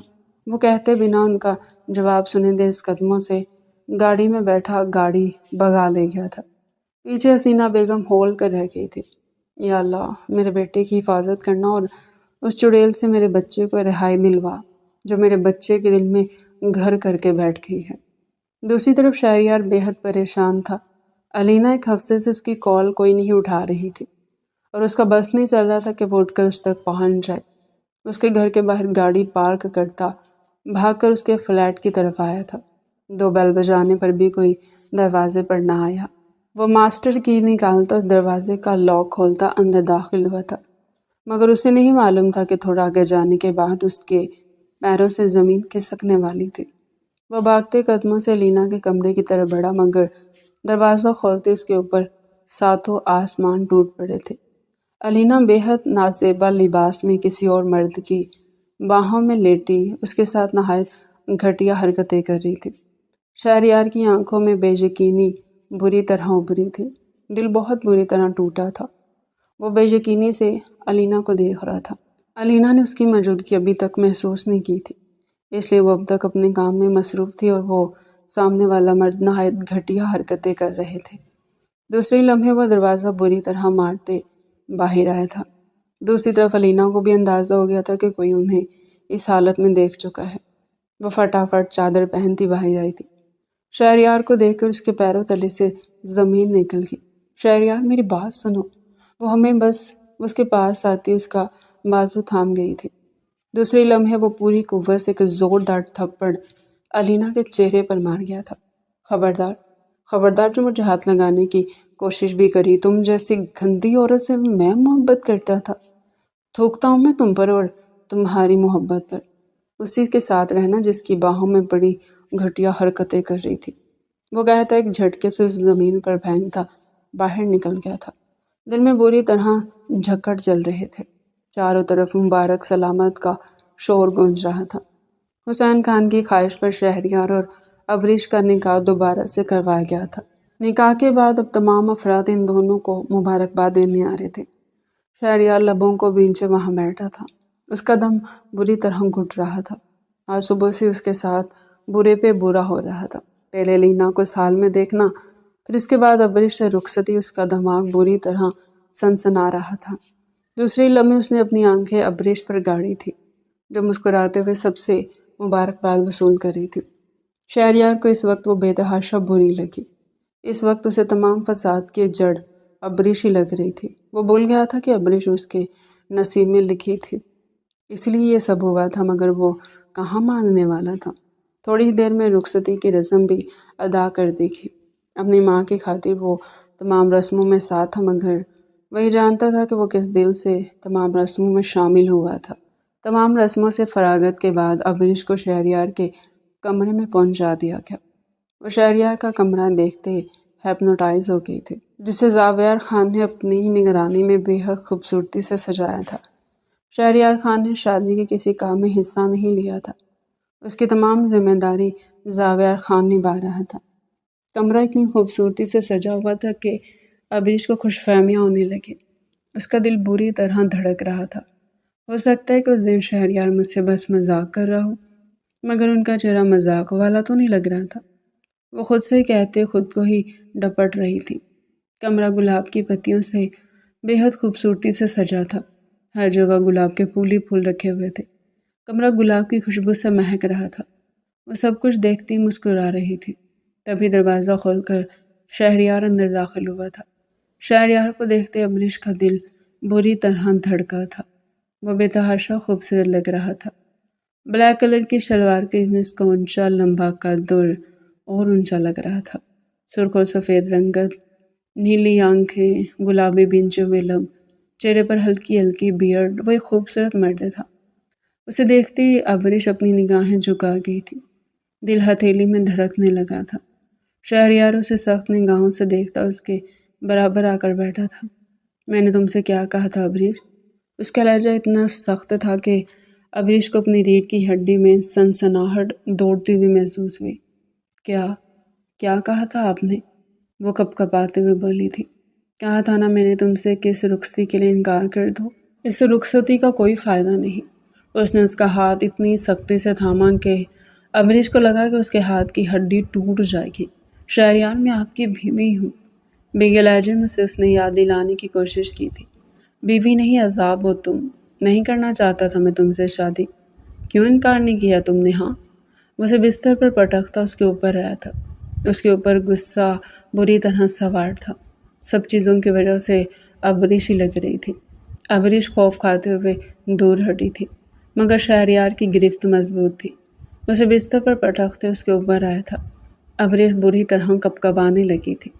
وہ کہتے بنا ان کا جواب سنے تیز قدموں سے گاڑی میں بیٹھا گاڑی بھگا لے گیا تھا۔ پیچھے حسینہ بیگم ہول کر رہ گئی تھی۔ یا اللہ، میرے بیٹے کی حفاظت کرنا اور اس چڑیل سے میرے بچے کو رہائی دلوا جو میرے بچے کے دل میں گھر کر کے بیٹھ گئی ہے۔ دوسری طرف شہریار بے حد پریشان تھا۔ علینا ایک ہفتے سے اس کی کال کوئی نہیں اٹھا رہی تھی، اور اس کا بس نہیں چل رہا تھا کہ وہ اٹھ کر اس تک پہنچ جائے۔ اس کے گھر کے باہر گاڑی پارک کرتا بھاگ کر اس کے فلیٹ کی طرف آیا تھا۔ 2 بیل بجانے پر بھی کوئی دروازے پر نہ آیا۔ وہ ماسٹر کی نکالتا اس دروازے کا لاک کھولتا اندر داخل ہوا تھا، مگر اسے نہیں معلوم تھا کہ تھوڑا آگے جانے کے بعد اس کے پیروں سے زمین کھسکنے والی تھی۔ وہ بھاگتے قدموں سے لینا کے کمرے کی طرف بڑھا، مگر دروازہ کھولتے اس کے اوپر ساتوں آسمان ٹوٹ پڑے تھے۔ الینا بے حد نازیبا لباس میں کسی اور مرد کی باہوں میں لیٹی اس کے ساتھ نہایت گھٹیا حرکتیں کر رہی تھی۔ شہریار کی آنکھوں میں بے یقینی بری طرح ابھری تھی۔ دل بہت بری طرح ٹوٹا تھا۔ وہ بے یقینی سے الینا کو دیکھ رہا تھا۔ الینا نے اس کی موجودگی ابھی تک محسوس نہیں کی تھی، اس لیے وہ اب تک اپنے کام میں مصروف تھی اور وہ سامنے والا مرد نہایت گھٹیا حرکتیں کر رہے تھے۔ دوسرے لمحے وہ دروازہ بری طرح مارتے باہر آیا تھا۔ دوسری طرف الینا کو بھی اندازہ ہو گیا تھا کہ کوئی انہیں اس حالت میں دیکھ چکا ہے۔ وہ فٹافٹ چادر پہنتی باہر آئی تھی۔ شہریار کو دیکھ کر اس کے پیروں تلے سے زمین نکل گئی۔ شہریار، میری بات سنو۔ وہ اس کے پاس آتی اس کا بازو تھام گئی تھی۔ دوسری لمحے وہ پوری قوت سے ایک زوردار تھپڑ الینا کے چہرے پر مار گیا تھا۔ خبردار جو مجھے ہاتھ لگانے کی کوشش بھی کری، تم جیسی گندی عورت سے میں محبت کرتا تھا۔ تھوکتا ہوں میں تم پر اور تمہاری محبت پر، اسی کے ساتھ رہنا جس کی باہوں میں بڑی گھٹیا حرکتیں کر رہی تھی۔ وہ کہتا ایک جھٹکے سے زمین پر پھینکتا باہر نکل گیا تھا۔ دل میں بری طرح جھکڑ چل رہے تھے۔ چاروں طرف مبارک سلامت کا شور گونج رہا تھا۔ حسین خان کی خواہش پر شہریار اور ابریش کا نکاح دوبارہ سے کروایا گیا تھا۔ نکاح کے بعد اب تمام افراد ان دونوں کو مبارکباد دینے آ رہے تھے۔ شہریار لبوں کو بھینچے وہاں بیٹھا تھا۔ اس کا دم بری طرح گھٹ رہا تھا۔ آج صبح سے اس کے ساتھ برے پہ برا ہو رہا تھا۔ پہلے لینا کو اس حال میں دیکھنا، پھر اس کے بعد ابریش سے رخصتی، اس کا دماغ بری طرح سنسنا رہا تھا۔ دوسری لمحے اس نے اپنی آنکھیں ابریش پر گاڑی تھی، جو مسکراتے ہوئے سب سے مبارکباد وصول کر رہی تھی۔ شہریار کو اس وقت وہ بے تحاشا بری لگی۔ اس وقت اسے تمام فساد کی جڑ ابریش ہی لگ رہی تھی۔ وہ بھول گیا تھا کہ ابریش اس کے نصیب میں لکھی تھی، اس لیے یہ سب ہوا تھا، مگر وہ کہاں ماننے والا تھا۔ تھوڑی دیر میں رخصتی کی رسم بھی ادا کر دی گئی۔ اپنی ماں کی خاطر وہ تمام رسموں میں ساتھ تھا، مگر وہی جانتا تھا کہ وہ کس دل سے تمام رسموں میں شامل ہوا تھا۔ تمام رسموں سے فراغت کے بعد ابریش کو شہریار کے کمرے میں پہنچا دیا گیا۔ وہ شہریار کا کمرہ دیکھتے ہپنوٹائز ہو گئی تھی، جسے زاویار خان نے اپنی ہی نگرانی میں بے حد خوبصورتی سے سجایا تھا۔ شہریار خان نے شادی کے کسی کام میں حصہ نہیں لیا تھا۔ اس کی تمام ذمہ داری زاویار خان نبھا رہا تھا۔ کمرہ اتنی خوبصورتی سے سجا ہوا تھا کہ ابریش کو خوش فہمیاں ہونے لگی۔ اس کا دل بری طرح دھڑک رہا تھا۔ ہو سکتا ہے کہ اس دن شہریار مجھ سے بس مذاق کر رہا ہو، مگر ان کا چہرہ مذاق والا تو نہیں لگ رہا تھا۔ وہ خود سے کہتے خود کو ہی ڈپٹ رہی تھی۔ کمرہ گلاب کی پتیوں سے بے حد خوبصورتی سے سجا تھا۔ ہر جگہ گلاب کے پھول ہی پھول رکھے ہوئے تھے۔ کمرہ گلاب کی خوشبو سے مہک رہا تھا۔ وہ سب کچھ دیکھتی مسکرا رہی تھی۔ تبھی دروازہ کھول کر شہریار اندر داخل ہوا تھا۔ شہریار کو دیکھتے ابریش کا دل بری طرح دھڑکا تھا۔ وہ بے تحاشا خوبصورت لگ رہا تھا۔ بلیک کلر کی شلوار کے اس کا اونچا لمبا قد اور اونچا لگ رہا تھا۔ سرخ اور سفید رنگت، نیلی آنکھیں، گلابی بنچے ہوئے لب، چہرے پر ہلکی ہلکی بیئرڈ، وہ ایک خوبصورت مرد تھا۔ اسے دیکھتے ہی ابریش اپنی نگاہیں جھکا گئی تھی۔ دل ہتھیلی میں دھڑکنے لگا تھا۔ شہریار اسے سخت نگاہوں سے دیکھتا اس کے برابر آ کر بیٹھا تھا۔ میں نے تم سے کیا کہا تھا ابریش؟ اس کا لہجہ اتنا سخت تھا کہ ابریش کو اپنی ریڑھ کی ہڈی میں سنسناہٹ دوڑتی ہوئی محسوس ہوئی۔ کیا کہا تھا آپ نے؟ وہ کپکپاتے ہوئے بولی تھی۔ کہا تھا نا میں نے تم سے کہ اس رخصتی کے لیے انکار کر دو۔ اس رخصتی کا کوئی فائدہ نہیں۔ اس نے اس کا ہاتھ اتنی سختی سے تھاما کہ ابریش کو لگا کہ اس کے ہاتھ کی ہڈی ٹوٹ جائے گی۔ شہریار، میں آپ کی بیوی ہوں۔ بھیگے لہجے میں سے اس نے یاد دلانے کی کوشش کی تھی۔ بیوی نہیں، عذاب ہو تم۔ نہیں کرنا چاہتا تھا میں تم سے شادی۔ کیوں انکار نہیں کیا تم نے؟ ہاں؟ وہ اسے بستر پر پٹکتا اس کے اوپر رہا تھا۔ اس کے اوپر غصہ بری طرح سوار تھا۔ سب چیزوں کی وجہ سے ابریش ہی لگ رہی تھی۔ ابریش خوف کھاتے ہوئے دور ہٹی تھی، مگر شہریار کی گرفت مضبوط تھی۔ اسے بستر پر پٹختے اس کے اوپر آیا تھا۔ ابریش بری طرح کپکپانے لگی تھی۔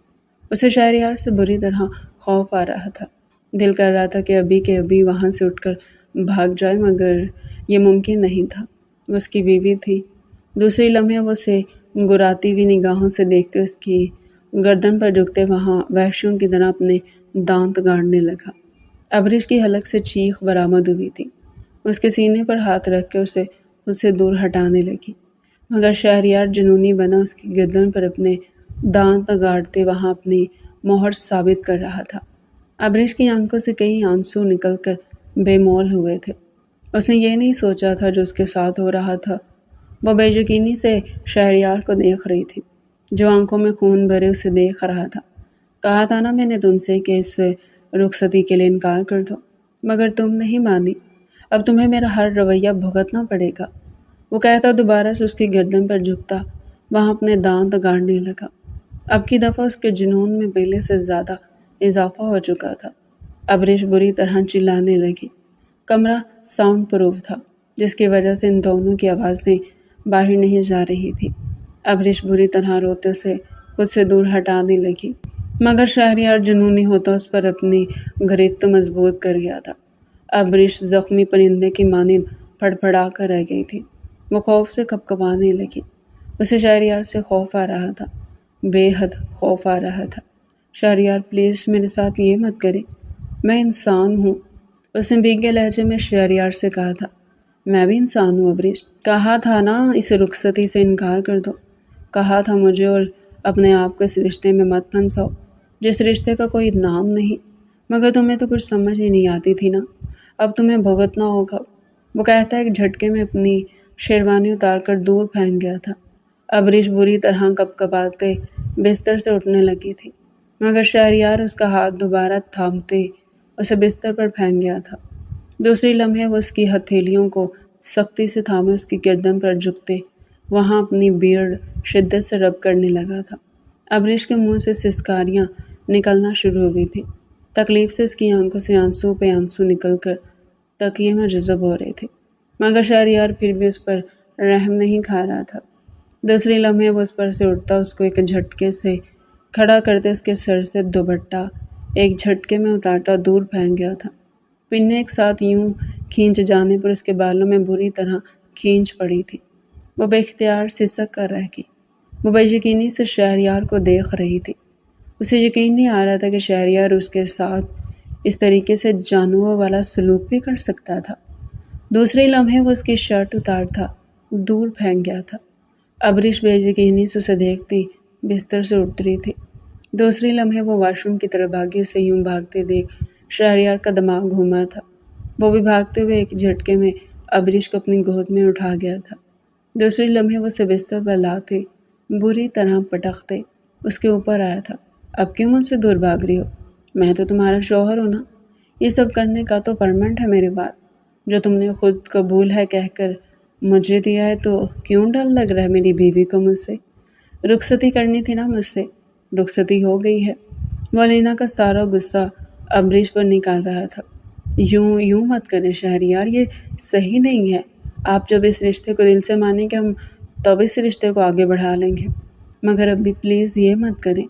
اسے شہریار سے بری طرح خوف آ رہا تھا۔ دل کر رہا تھا کہ ابھی کے ابھی وہاں سے اٹھ کر بھاگ جائے، مگر یہ ممکن نہیں تھا۔ وہ اس کی بیوی تھی۔ دوسری لمحے وہ اسے گراتی ہوئی نگاہوں سے دیکھتے اس کی گردن پر جھکتے وہاں وحشیوں کی طرح اپنے دانت گاڑنے لگا۔ ابریش کی حلق سے چیخ برآمد ہوئی تھی۔ اس کے سینے پر ہاتھ رکھ کے اسے اس سے دور ہٹانے لگی، مگر شہریار جنونی بنا اس کی گردن پر اپنے دانت گاڑتے وہاں اپنی مہر ثابت کر رہا تھا۔ ابریش کی آنکھوں سے کئی آنسو نکل کر بے مول ہوئے تھے۔ اس نے یہ نہیں سوچا تھا جو اس کے ساتھ ہو رہا تھا۔ وہ بے یقینی سے شہریار کو دیکھ رہی تھی، جو آنکھوں میں خون بھرے اسے دیکھ رہا تھا۔ کہا تھا نا میں نے تم سے کہ اس رخصتی کے لیے انکار کر دو، مگر تم نہیں مانی۔ اب تمہیں میرا ہر رویہ بھگتنا پڑے گا۔ وہ کہتا دوبارہ سے اس کی گردن پر جھکتا وہاں اپنے دانت گاڑنے لگا۔ اب کی دفعہ اس کے جنون میں پہلے سے زیادہ اضافہ ہو چکا تھا۔ ابریش بری طرح چلانے لگی۔ کمرہ ساؤنڈ پروف تھا، جس کی وجہ سے ان دونوں کی آوازیں باہر نہیں جا رہی تھی۔ ابریش بری طرح روتے اسے خود سے دور ہٹانے لگی، مگر شہریار جنونی ہوتا اس پر اپنی گرفت مضبوط کر گیا تھا۔ ابریش زخمی پرندے کی مانند پھڑپھڑا کر رہ گئی تھی۔ وہ خوف سے کپکپانے لگی۔ اسے شہریار سے خوف آ رہا تھا، بے حد خوف آ رہا تھا۔ شہریار پلیز میرے ساتھ یہ مت کرے، میں انسان ہوں۔ اس نے بھیگے لہجے میں شہریار سے کہا تھا۔ میں بھی انسان ہوں ابریش، کہا تھا نا اس رخصتی سے انکار کر دو۔ کہا تھا مجھے اور اپنے آپ کو اس رشتے میں مت پھنساؤ جس رشتے کا کوئی نام نہیں، مگر تمہیں تو کچھ سمجھ ہی نہیں آتی تھی نا، اب تمہیں بھگتنا ہوگا۔ وہ کہتا ایک جھٹکے میں اپنی شیروانی اتار کر دور پھینک گیا تھا۔ ابریش بری طرح کپکپاتے بستر سے اٹھنے لگی تھی، مگر شہریار اس کا ہاتھ دوبارہ تھامتے اسے بستر پر پھینک گیا تھا۔ دوسری لمحے وہ اس کی ہتھیلیوں کو سختی سے تھامے اس کی گردن پر جھکتے وہاں اپنی بیئرڈ شدت سے رب کرنے لگا تھا۔ ابریش کے منہ سے سسکاریاں نکلنا شروع ہوئی تھی۔ تکلیف سے اس کی آنکھوں سے آنسو پہ آنسو نکل کر تکیے میں جذب ہو رہے تھے، مگر شہریار پھر بھی اس پر رحم نہیں کھا رہا تھا۔ دوسری لمحے وہ اس پر سے اٹھتا اس کو ایک جھٹکے سے کھڑا کرتے اس کے سر سے دوپٹہ ایک جھٹکے میں اتارتا دور پھینک گیا تھا۔ پنیں ایک ساتھ یوں کھینچ جانے پر اس کے بالوں میں بری طرح کھینچ پڑی تھی۔ وہ بے اختیار سسک کر رہ گئی۔ وہ بے یقینی سے شہریار کو دیکھ رہی تھی۔ اسے یقین نہیں آ رہا تھا کہ شہریار اس کے ساتھ اس طریقے سے جانوروں والا سلوک بھی کر سکتا تھا۔ دوسرے لمحے وہ اس کی شرٹ اتار تھا دور پھینک گیا تھا۔ ابریش بے یقینی سے اسے دیکھتی بستر سے اٹھ رہی تھی۔ دوسری لمحے وہ واش روم کی طرف بھاگی۔ اسے یوں بھاگتے دیکھ شہریار کا دماغ گھوما تھا۔ وہ بھی بھاگتے ہوئے ایک جھٹکے میں ابریش کو اپنی گود میں اٹھا گیا تھا۔ دوسری لمحے وہ اسے بستر پر لاتے بری طرح پٹختے اس کے اوپر آیا تھا۔ اب کیوں مجھ سے دور بھاگ رہی ہو؟ میں تو تمہارا شوہر ہوں نا۔ یہ سب کرنے کا تو پرمنٹ ہے میرے بعد، جو تم نے خود قبول ہے کہہ کر مجھے دیا ہے، تو کیوں ڈر لگ رہا ہے میری بیوی کو مجھ سے؟ رخصتی کرنی تھی نا مجھ سے، رخصتی ہو گئی ہے۔ وہ علینا کا سارا غصہ ابریش پر نکال رہا تھا۔ یوں مت کریں شہریار، یہ صحیح نہیں ہے۔ آپ جب اس رشتے کو دل سے مانیں گے ہم تب اس رشتے کو آگے بڑھا لیں گے، مگر ابھی پلیز یہ مت کریں۔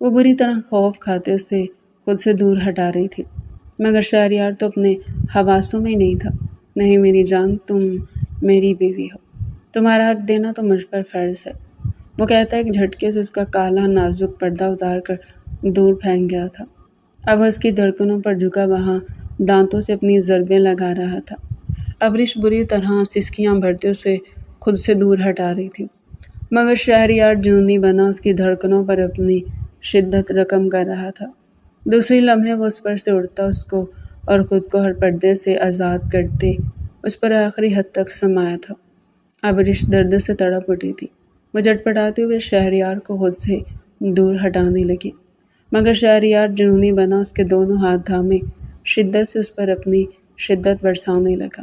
وہ بری طرح خوف کھاتے اسے خود سے دور ہٹا رہی تھی، مگر شہریار تو اپنے حواسوں میں ہی نہیں تھا۔ نہیں میری جان، تم میری بیوی ہو، تمہارا حق دینا تو مجھ پر فرض ہے۔ وہ کہتا ایک جھٹکے سے اس کا کالا نازک پردہ اتار کر دور پھینک گیا تھا۔ اب وہ اس کی دھڑکنوں پر جھکا وہاں دانتوں سے اپنی ضربیں لگا رہا تھا۔ ابریش بری طرح سسکیاں بھرتے اسے خود سے دور ہٹا رہی تھی، مگر شہریار جنونی بنا اس کی دھڑکنوں پر اپنی شدت رقم کر رہا تھا۔ دوسری لمحے وہ اس پر سے اٹھتا اس کو اور خود کو ہر پردے سے آزاد کرتے اس پر آخری حد تک سمایا تھا۔ ابریش درد سے تڑپ اٹھی تھی۔ وہ جھٹپٹاتے ہوئے شہریار کو خود سے دور ہٹانے لگی، مگر شہریار جنونی بنا اس کے دونوں ہاتھ تھامے شدت سے اس پر اپنی شدت برسانے لگا۔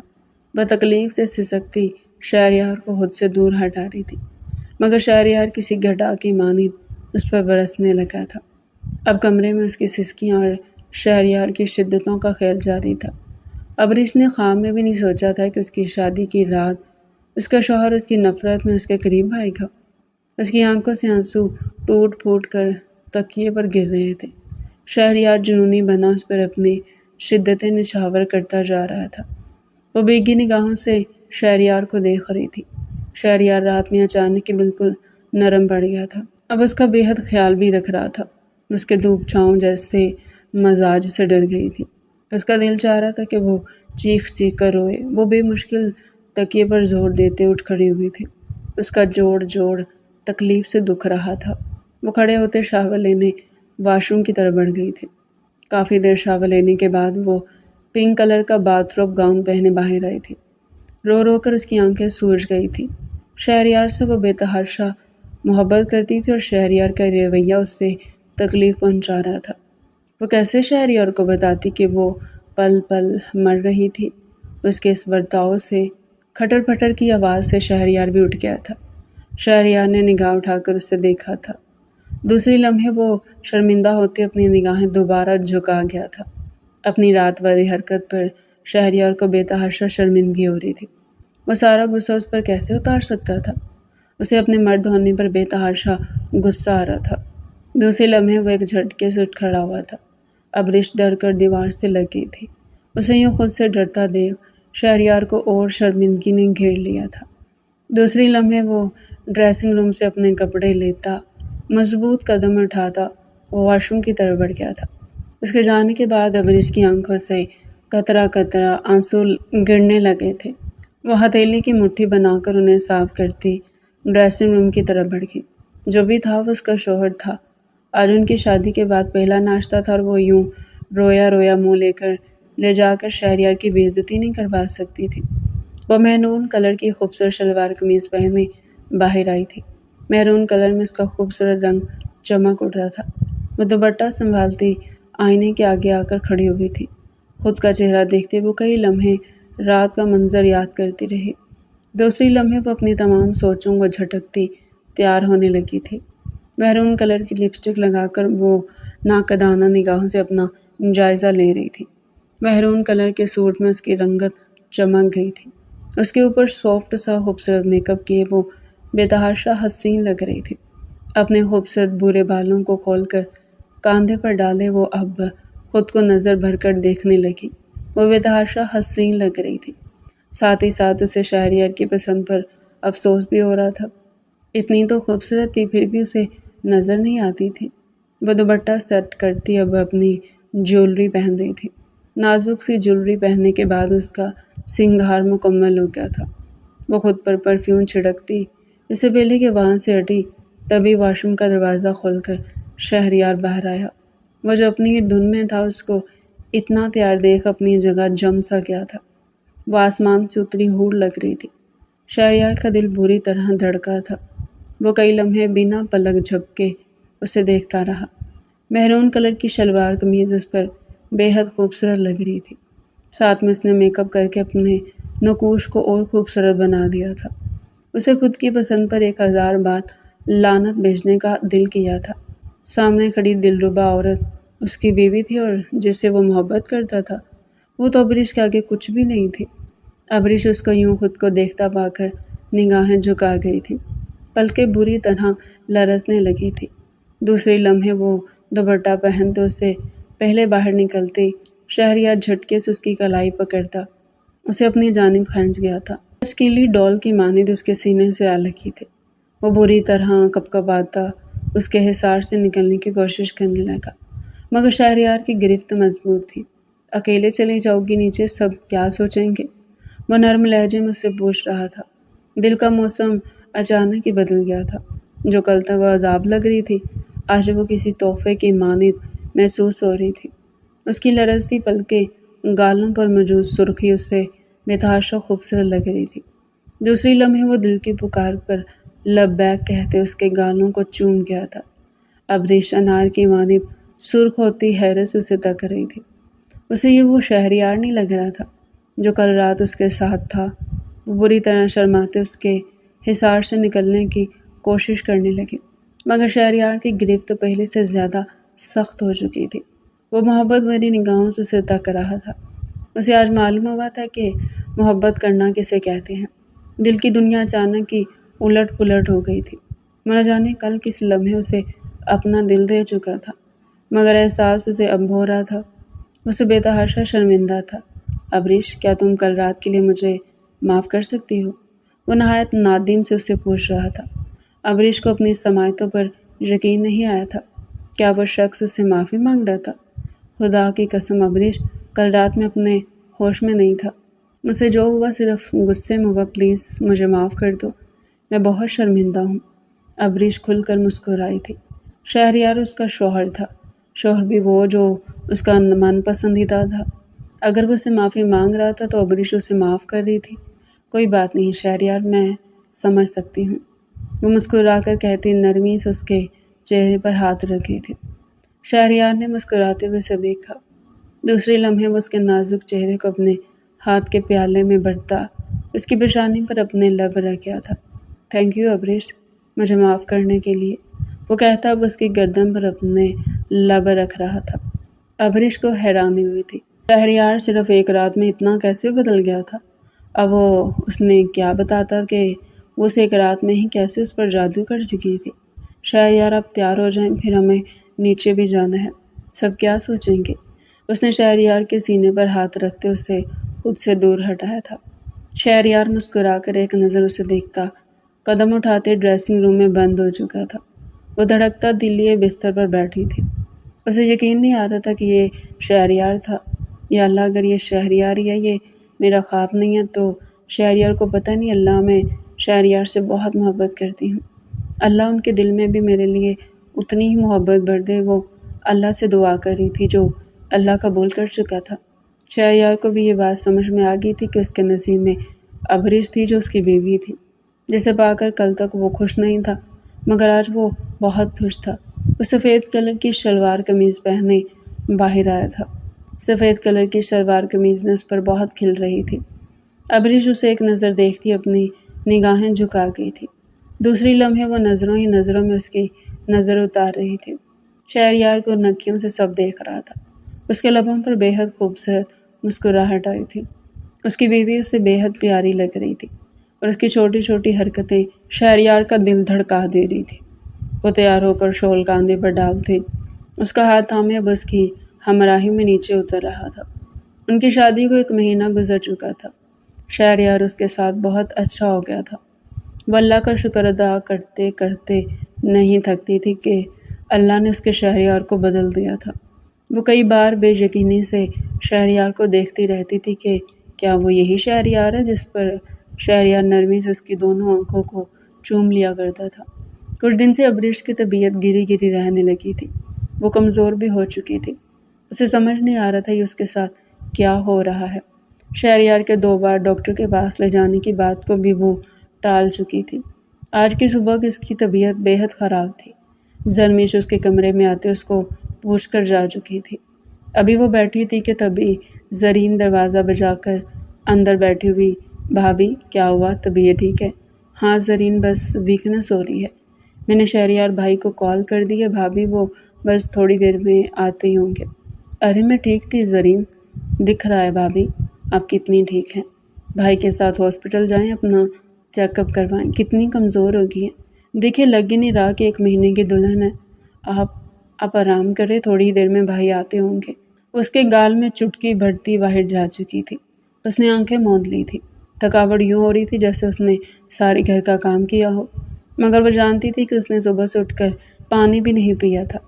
وہ تکلیف سے سسکتی شہریار کو خود سے دور ہٹا رہی تھی، مگر شہریار کسی گھٹا کی مانند اس پر برسنے لگا تھا۔ اب کمرے میں اس کی سسکیاں اور شہریار کی شدتوں کا کھیل جاری تھا۔ ابریش نے خواب میں بھی نہیں سوچا تھا کہ اس کی شادی کی رات اس کا شوہر اس کی نفرت میں اس کے قریب آئے گا؟ اس کی آنکھوں سے آنسو ٹوٹ پھوٹ کر تکیے پر گر رہے تھے۔ شہریار جنونی بنا اس پر اپنی شدت نچھاور کرتا جا رہا تھا۔ وہ بیگی نگاہوں سے شہریار کو دیکھ رہی تھی۔ شہریار رات میں اچانک بالکل نرم پڑ گیا تھا۔ اب اس کا بے حد خیال بھی رکھ رہا تھا۔ اس کے دھوپ چھاؤں جیسے مزاج سے ڈر گئی تھی۔ اس کا دل چاہ رہا تھا کہ وہ چیخ چیخ کر روئے۔ وہ بے مشکل تکیے پر زور دیتے اٹھ کھڑی ہوئی تھی۔ اس کا جوڑ تکلیف سے دکھ رہا تھا۔ وہ کھڑے ہوتے شاور لینے واش روم کی طرف بڑھ گئی تھی۔ کافی دیر شاور لینے کے بعد وہ پنک کلر کا باتھ روب گاؤن پہنے باہر آئی تھی۔ رو رو کر اس کی آنکھیں سوج گئی تھی۔ شہریار سے وہ بے تحاشا محبت کرتی تھی اور شہریار کا رویہ اس سے تکلیف پہنچا رہا تھا۔ وہ کیسے شہریار کو بتاتی کہ وہ پل پل مر رہی تھی؟ اس کے اس برتاؤ سے، کھٹر پھٹر کی آواز سے شہریار بھی اٹھ گیا تھا۔ شہریار نے نگاہ اٹھا کر اسے دیکھا تھا۔ دوسری لمحے وہ شرمندہ ہوتے اپنی نگاہیں دوبارہ جھکا گیا تھا۔ اپنی رات والی حرکت پر شہریار کو بے تحاشا شرمندگی ہو رہی تھی۔ وہ سارا غصہ اس پر کیسے اتار سکتا تھا؟ اسے اپنے مرد ہونے پر بے تحاشا غصہ آ رہا تھا۔ دوسرے لمحے وہ ایک جھٹکے سے اٹھ کھڑا ہوا تھا۔ ابریش ڈر کر دیوار سے لگ گئی تھی۔ اسے یوں خود سے ڈرتا دیکھ شہریار کو اور شرمندگی نے گھیر لیا تھا۔ دوسری لمحے وہ ڈریسنگ روم سے اپنے کپڑے لیتا، مضبوط قدم اٹھاتا واش روم کی طرف بڑھ گیا تھا۔ اس کے جانے کے بعد ابریش کی آنکھوں سے قطرہ قطرہ آنسو گرنے لگے تھے۔ وہ ہتھیلی کی مٹھی بنا کر انہیں صاف کرتی ڈریسنگ روم کی طرف بڑھ گئی۔ جو بھی تھا وہ اس کا شوہر تھا۔ آج ان کی شادی کے بعد پہلا ناشتہ تھا اور وہ یوں رویا رویا منہ لے جا کر شہریار کی بے عزتی نہیں کروا سکتی تھی۔ وہ مہرون کلر کی خوبصورت شلوار قمیض پہنے باہر آئی تھی۔ مہرون کلر میں اس کا خوبصورت رنگ چمک اٹھ رہا تھا۔ وہ دوپٹہ سنبھالتی آئینے کے آگے آ کر کھڑی ہوئی تھی۔ خود کا چہرہ دیکھتے وہ کئی لمحے رات کا منظر یاد کرتی رہی۔ دوسری لمحے وہ اپنی تمام سوچوں کو جھٹکتی تیار ہونے لگی تھی۔ مہرون کلر کی لپسٹک لگا کر وہ ناقدانہ نگاہوں سے اپنا جائزہ لے رہی تھی۔ مہرون کلر کے سوٹ میں اس کی رنگت چمک گئی تھی۔ اس کے اوپر سافٹ سا خوبصورت میک اپ کیے وہ بے تحاشا حسین لگ رہی تھی۔ اپنے خوبصورت بھورے بالوں کو کھول کر کاندھے پر ڈالے وہ اب خود کو نظر بھر کر دیکھنے لگی۔ وہ بے تحاشا حسین لگ رہی تھی۔ ساتھ ہی ساتھ اسے شہریار کی پسند پر افسوس بھی ہو رہا تھا۔ اتنی تو خوبصورت تھی پھر بھی اسے نظر نہیں آتی تھی۔ وہ دوپٹہ سیٹ کرتی اب اپنی جیولری پہن رہی تھی۔ نازک سی جیولری پہننے کے بعد اس کا سنگھار مکمل ہو گیا تھا۔ وہ خود پر پرفیوم چھڑکتی اس سے پہلے کہ وہاں سے ہٹی تبھی واش روم کا دروازہ کھول کر شہریار باہر آیا۔ وہ جو اپنی دھن میں تھا اس کو اتنا تیار دیکھ اپنی جگہ جم سا گیا تھا۔ وہ آسمان سے اتری ہور لگ رہی تھی۔ شہریار کا دل بری طرح دھڑکا تھا۔ وہ کئی لمحے بنا پلک جھپکے اسے دیکھتا رہا۔ مہرون کلر کی شلوار قمیض اس پر بے حد خوبصورت لگ رہی تھی۔ ساتھ میں اس نے میک اپ کر کے اپنے نقوش کو اور خوبصورت بنا دیا تھا۔ اسے خود کی پسند پر 1000 بار لعنت بھیجنے کا دل کیا تھا۔ سامنے کھڑی دلربا عورت اس کی بیوی تھی اور جس سے وہ محبت کرتا تھا۔ وہ تو ابریش کے آگے کچھ بھی نہیں تھی۔ ابریش اس کو یوں خود کو دیکھتا پا کر نگاہیں جھکا گئی تھی۔ پلکیں بری طرح لرزنے لگی تھی۔ دوسرے لمحے وہ دوپٹہ پہنتے اس سے پہلے باہر نکلتے شہریار جھٹکے سے اس کی کلائی پکڑتا اسے اپنی جانب کھینچ گیا تھا۔ تشکیلی ڈول کی مانند اس کے سینے سے آ لگی تھی۔ وہ بری طرح کپکپاتا اس کے حصار سے نکلنے کی کوشش کرنے لگا، مگر شہریار کی گرفت مضبوط تھی۔ اکیلے چلی جاؤ گی نیچے، سب کیا سوچیں گے؟ وہ نرم لہجے میں اس سے پوچھ رہا تھا۔ دل کا موسم اچانک ہی بدل گیا تھا۔ جو کل تک عذاب لگ رہی تھی آج وہ کسی تحفے کی مانند محسوس ہو رہی تھی۔ اس کی لرزتی پلکیں، گالوں پر موجود سرخی اس سے بے تحاشا خوبصورت لگ رہی تھی۔ دوسری لمحے وہ دل کی پکار پر لبیک کہتے اس کے گالوں کو چوم گیا تھا۔ ابریش انار کی مانند سرخ ہوتی حیرت سے اسے تک رہی تھی۔ اسے یہ وہ شہریار نہیں لگ رہا تھا جو کل رات اس کے ساتھ تھا۔ وہ بری طرح شرماتے اس کے حصار سے نکلنے کی کوشش کرنے لگی، مگر شہریار کی گرفت پہلے سے زیادہ سخت ہو چکی تھی۔ وہ محبت بھری نگاہوں سے اسے تک رہا تھا۔ اسے آج معلوم ہوا تھا کہ محبت کرنا کسے کہتے ہیں۔ دل کی دنیا اچانک ہی الٹ پلٹ ہو گئی تھی۔ نہ جانے کل کس لمحے اسے اپنا دل دے چکا تھا، مگر احساس اسے اب ہو رہا تھا۔ اسے بے تحاشا شرمندہ تھا۔ ابریش، کیا تم کل رات کے لیے مجھے معاف کر سکتی ہو؟ وہ نہایت نادم سے اسے پوچھ رہا تھا۔ ابریش کو اپنی سماعتوں پر یقین نہیں آیا تھا۔ کیا وہ شخص اسے معافی مانگ رہا تھا؟ خدا کی قسم ابریش کل رات میں اپنے ہوش میں نہیں تھا۔ مجھ سے جو ہوا صرف غصے میں ہوا، پلیز مجھے معاف کر دو، میں بہت شرمندہ ہوں۔ ابریش کھل کر مسکرائی تھی۔ شہریار اس کا شوہر تھا، شوہر بھی وہ جو اس کا من پسندیدہ تھا۔ اگر وہ اسے معافی مانگ رہا تھا تو ابریش اسے معاف کر رہی تھی۔ کوئی بات نہیں شہریار، میں سمجھ سکتی ہوں، وہ مسکرا کر کہتی، نرمی سے اس کے چہرے پر ہاتھ رکھے تھے۔ شہریار نے مسکراتے ہوئے اسے دیکھا۔ دوسرے لمحے وہ اس کے نازک چہرے کو اپنے ہاتھ کے پیالے میں بھرتا اس کی پیشانی پر اپنے لب رکھ گیا تھا۔ تھینک یو ابریش، مجھے معاف کرنے کے لیے، وہ کہتا اب اس کی گردن پر اپنے لب رکھ رہا تھا۔ ابریش کو حیرانی ہوئی تھی، شہریار صرف ایک رات میں اتنا کیسے بدل گیا تھا؟ اب اس نے کیا بتاتا کہ وہ اس ایک رات میں ہی کیسے اس پر جادو کر چکی تھی۔ شہریار اب تیار ہو جائیں، پھر ہمیں نیچے بھی جانا ہے، سب کیا سوچیں گے؟ اس نے شہریار کے سینے پر ہاتھ رکھتے اسے خود سے دور ہٹایا تھا۔ شہریار مسکرا کر ایک نظر اسے دیکھتا قدم اٹھاتے ڈریسنگ روم میں بند ہو چکا تھا۔ وہ دھڑکتا دل لیے بستر پر بیٹھی تھی۔ اسے یقین نہیں آ رہا تھا کہ یہ شہریار تھا۔ یا اللہ، اگر یہ شہریار ہی ہے، یہ میرا خواب نہیں ہے، تو شہریار کو پتہ نہیں اللہ میں شہریار سے بہت محبت کرتی ہوں۔ اللہ ان کے دل میں بھی میرے لیے اتنی ہی محبت بھر دے۔ وہ اللہ سے دعا کر رہی تھی جو اللہ قبول کر چکا تھا۔ شہریار کو بھی یہ بات سمجھ میں آ گئی تھی کہ اس کے نصیب میں ابریش تھی جو اس کی بیوی تھی، جسے پا کر کل تک وہ خوش نہیں تھا، مگر آج وہ بہت خوش تھا۔ وہ سفید کلر کی شلوار قمیض پہنے باہر آیا تھا۔ سفید کلر کی شلوار قمیض میں اس پر بہت کھل رہی تھی۔ ابریش اسے ایک نظر دیکھتی اپنی نگاہیں جھکا گئی تھی۔ دوسری لمحے وہ نظروں ہی نظروں میں اس کی نظر اتار رہی تھی۔ شہریار کو نکیوں سے سب دیکھ رہا تھا۔ اس کے لبوں پر بے حد خوبصورت مسکراہٹ آئی تھی۔ اس کی بیوی اسے بے حد پیاری لگ رہی تھی اور اس کی چھوٹی چھوٹی حرکتیں شہریار کا دل دھڑکا دے رہی تھی۔ وہ تیار ہو کر شال کاندھے پر ڈالتے اس کا ہاتھ تھامے اب اس کی ہمراہی میں نیچے اتر رہا تھا۔ ان کی شادی کو 1 مہینہ گزر چکا تھا۔ شہریار اس کے ساتھ بہت اچھا ہو گیا تھا۔ وہ اللہ کا شکر ادا کرتے کرتے نہیں تھکتی تھی کہ اللہ نے اس کے شہریار کو بدل دیا تھا۔ وہ کئی بار بے یقینی سے شہریار کو دیکھتی رہتی تھی کہ کیا وہ یہی شہریار ہے جس پر شہریار نرمی سے اس کی دونوں آنکھوں کو چوم لیا کرتا تھا۔ کچھ دن سے ابریش کی طبیعت گری گری رہنے لگی تھی۔ وہ کمزور بھی ہو چکی تھی۔ اسے سمجھ نہیں آ رہا تھا یہ اس کے ساتھ کیا ہو رہا ہے۔ شہریار کے 2 بار ڈاکٹر کے پاس لے جانے کی بات کو بھی وہ ٹال چکی تھی۔ آج کی صبح اس کی طبیعت بے حد خراب تھی۔ زرمیش اس کے کمرے میں آتے اس کو پوچھ کر جا چکی تھی۔ ابھی وہ بیٹھی تھی کہ تبھی زرین دروازہ بجا کر اندر بیٹھی ہوئی، بھابھی کیا ہوا، طبیعت ٹھیک ہے؟ ہاں زرین، بس ویکنس ہو رہی ہے۔ میں نے شہریار بھائی کو کال کر دی ہے بھابھی، وہ بس تھوڑی دیر میں آتے ہی ہوں گے۔ ارے میں ٹھیک تھی زرین، دکھ رہا ہے بھابھی آپ کتنی ٹھیک ہیں۔ بھائی کے ساتھ ہاسپٹل جائیں، اپنا چیک اپ کروائیں، کتنی کمزور ہو گئی ہیں، دیکھیں لگ ہی نہیں رہا کہ 1 مہینے کی دلہن ہے۔ آپ آرام کریں، تھوڑی دیر میں بھائی آتے ہوں گے۔ اس کے گال میں چٹکی بھرتی باہر جا چکی تھی۔ اس نے آنکھیں موند لی تھی۔ تھکاوٹ یوں ہو رہی تھی جیسے اس نے سارے گھر کا کام کیا ہو، مگر وہ جانتی تھی کہ اس نے صبح سے اٹھ کر پانی بھی نہیں پیا تھا۔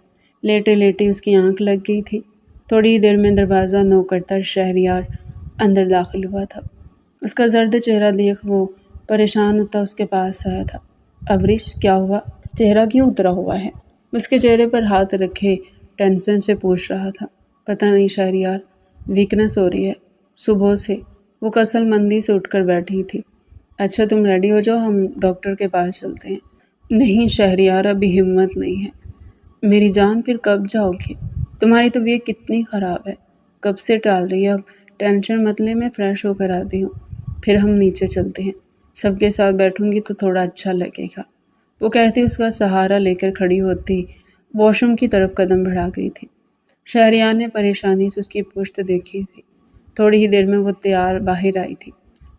لیٹے لیٹے اس کی آنکھ لگ گئی تھی۔ تھوڑی دیر میں دروازہ نوک کرتا شہریار اندر داخل ہوا تھا۔ اس کا زرد چہرہ دیکھ وہ پریشان ہوتا اس کے پاس آیا تھا۔ ابریش کیا ہوا، چہرہ کیوں اترا ہوا ہے؟ اس کے چہرے پر ہاتھ رکھے ٹینشن سے پوچھ رہا تھا۔ پتہ نہیں شہریار، ویکنس ہو رہی ہے صبح سے۔ وہ کسل مندی سے اٹھ کر بیٹھی تھی۔ اچھا تم ریڈی ہو جاؤ، ہم ڈاکٹر کے پاس چلتے ہیں۔ نہیں شہریار، ابھی ہمت نہیں ہے میری جان، پھر کب جاؤ گی؟ تمہاری طبیعت کتنی خراب ہے، کب سے ٹال رہی ہے؟ اب ٹینشن مت لے، میں فریش ہو کر آتی ہوں، پھر ہم نیچے چلتے ہیں، سب کے ساتھ بیٹھوں گی تو تھوڑا اچھا لگے گا۔ وہ کہتی اس کا سہارا لے کر کھڑی ہوتی واش روم کی طرف قدم بڑھا گئی تھی۔ شہریار نے پریشانی سے اس کی پشت دیکھی تھی۔ تھوڑی ہی دیر میں وہ تیار باہر آئی تھی۔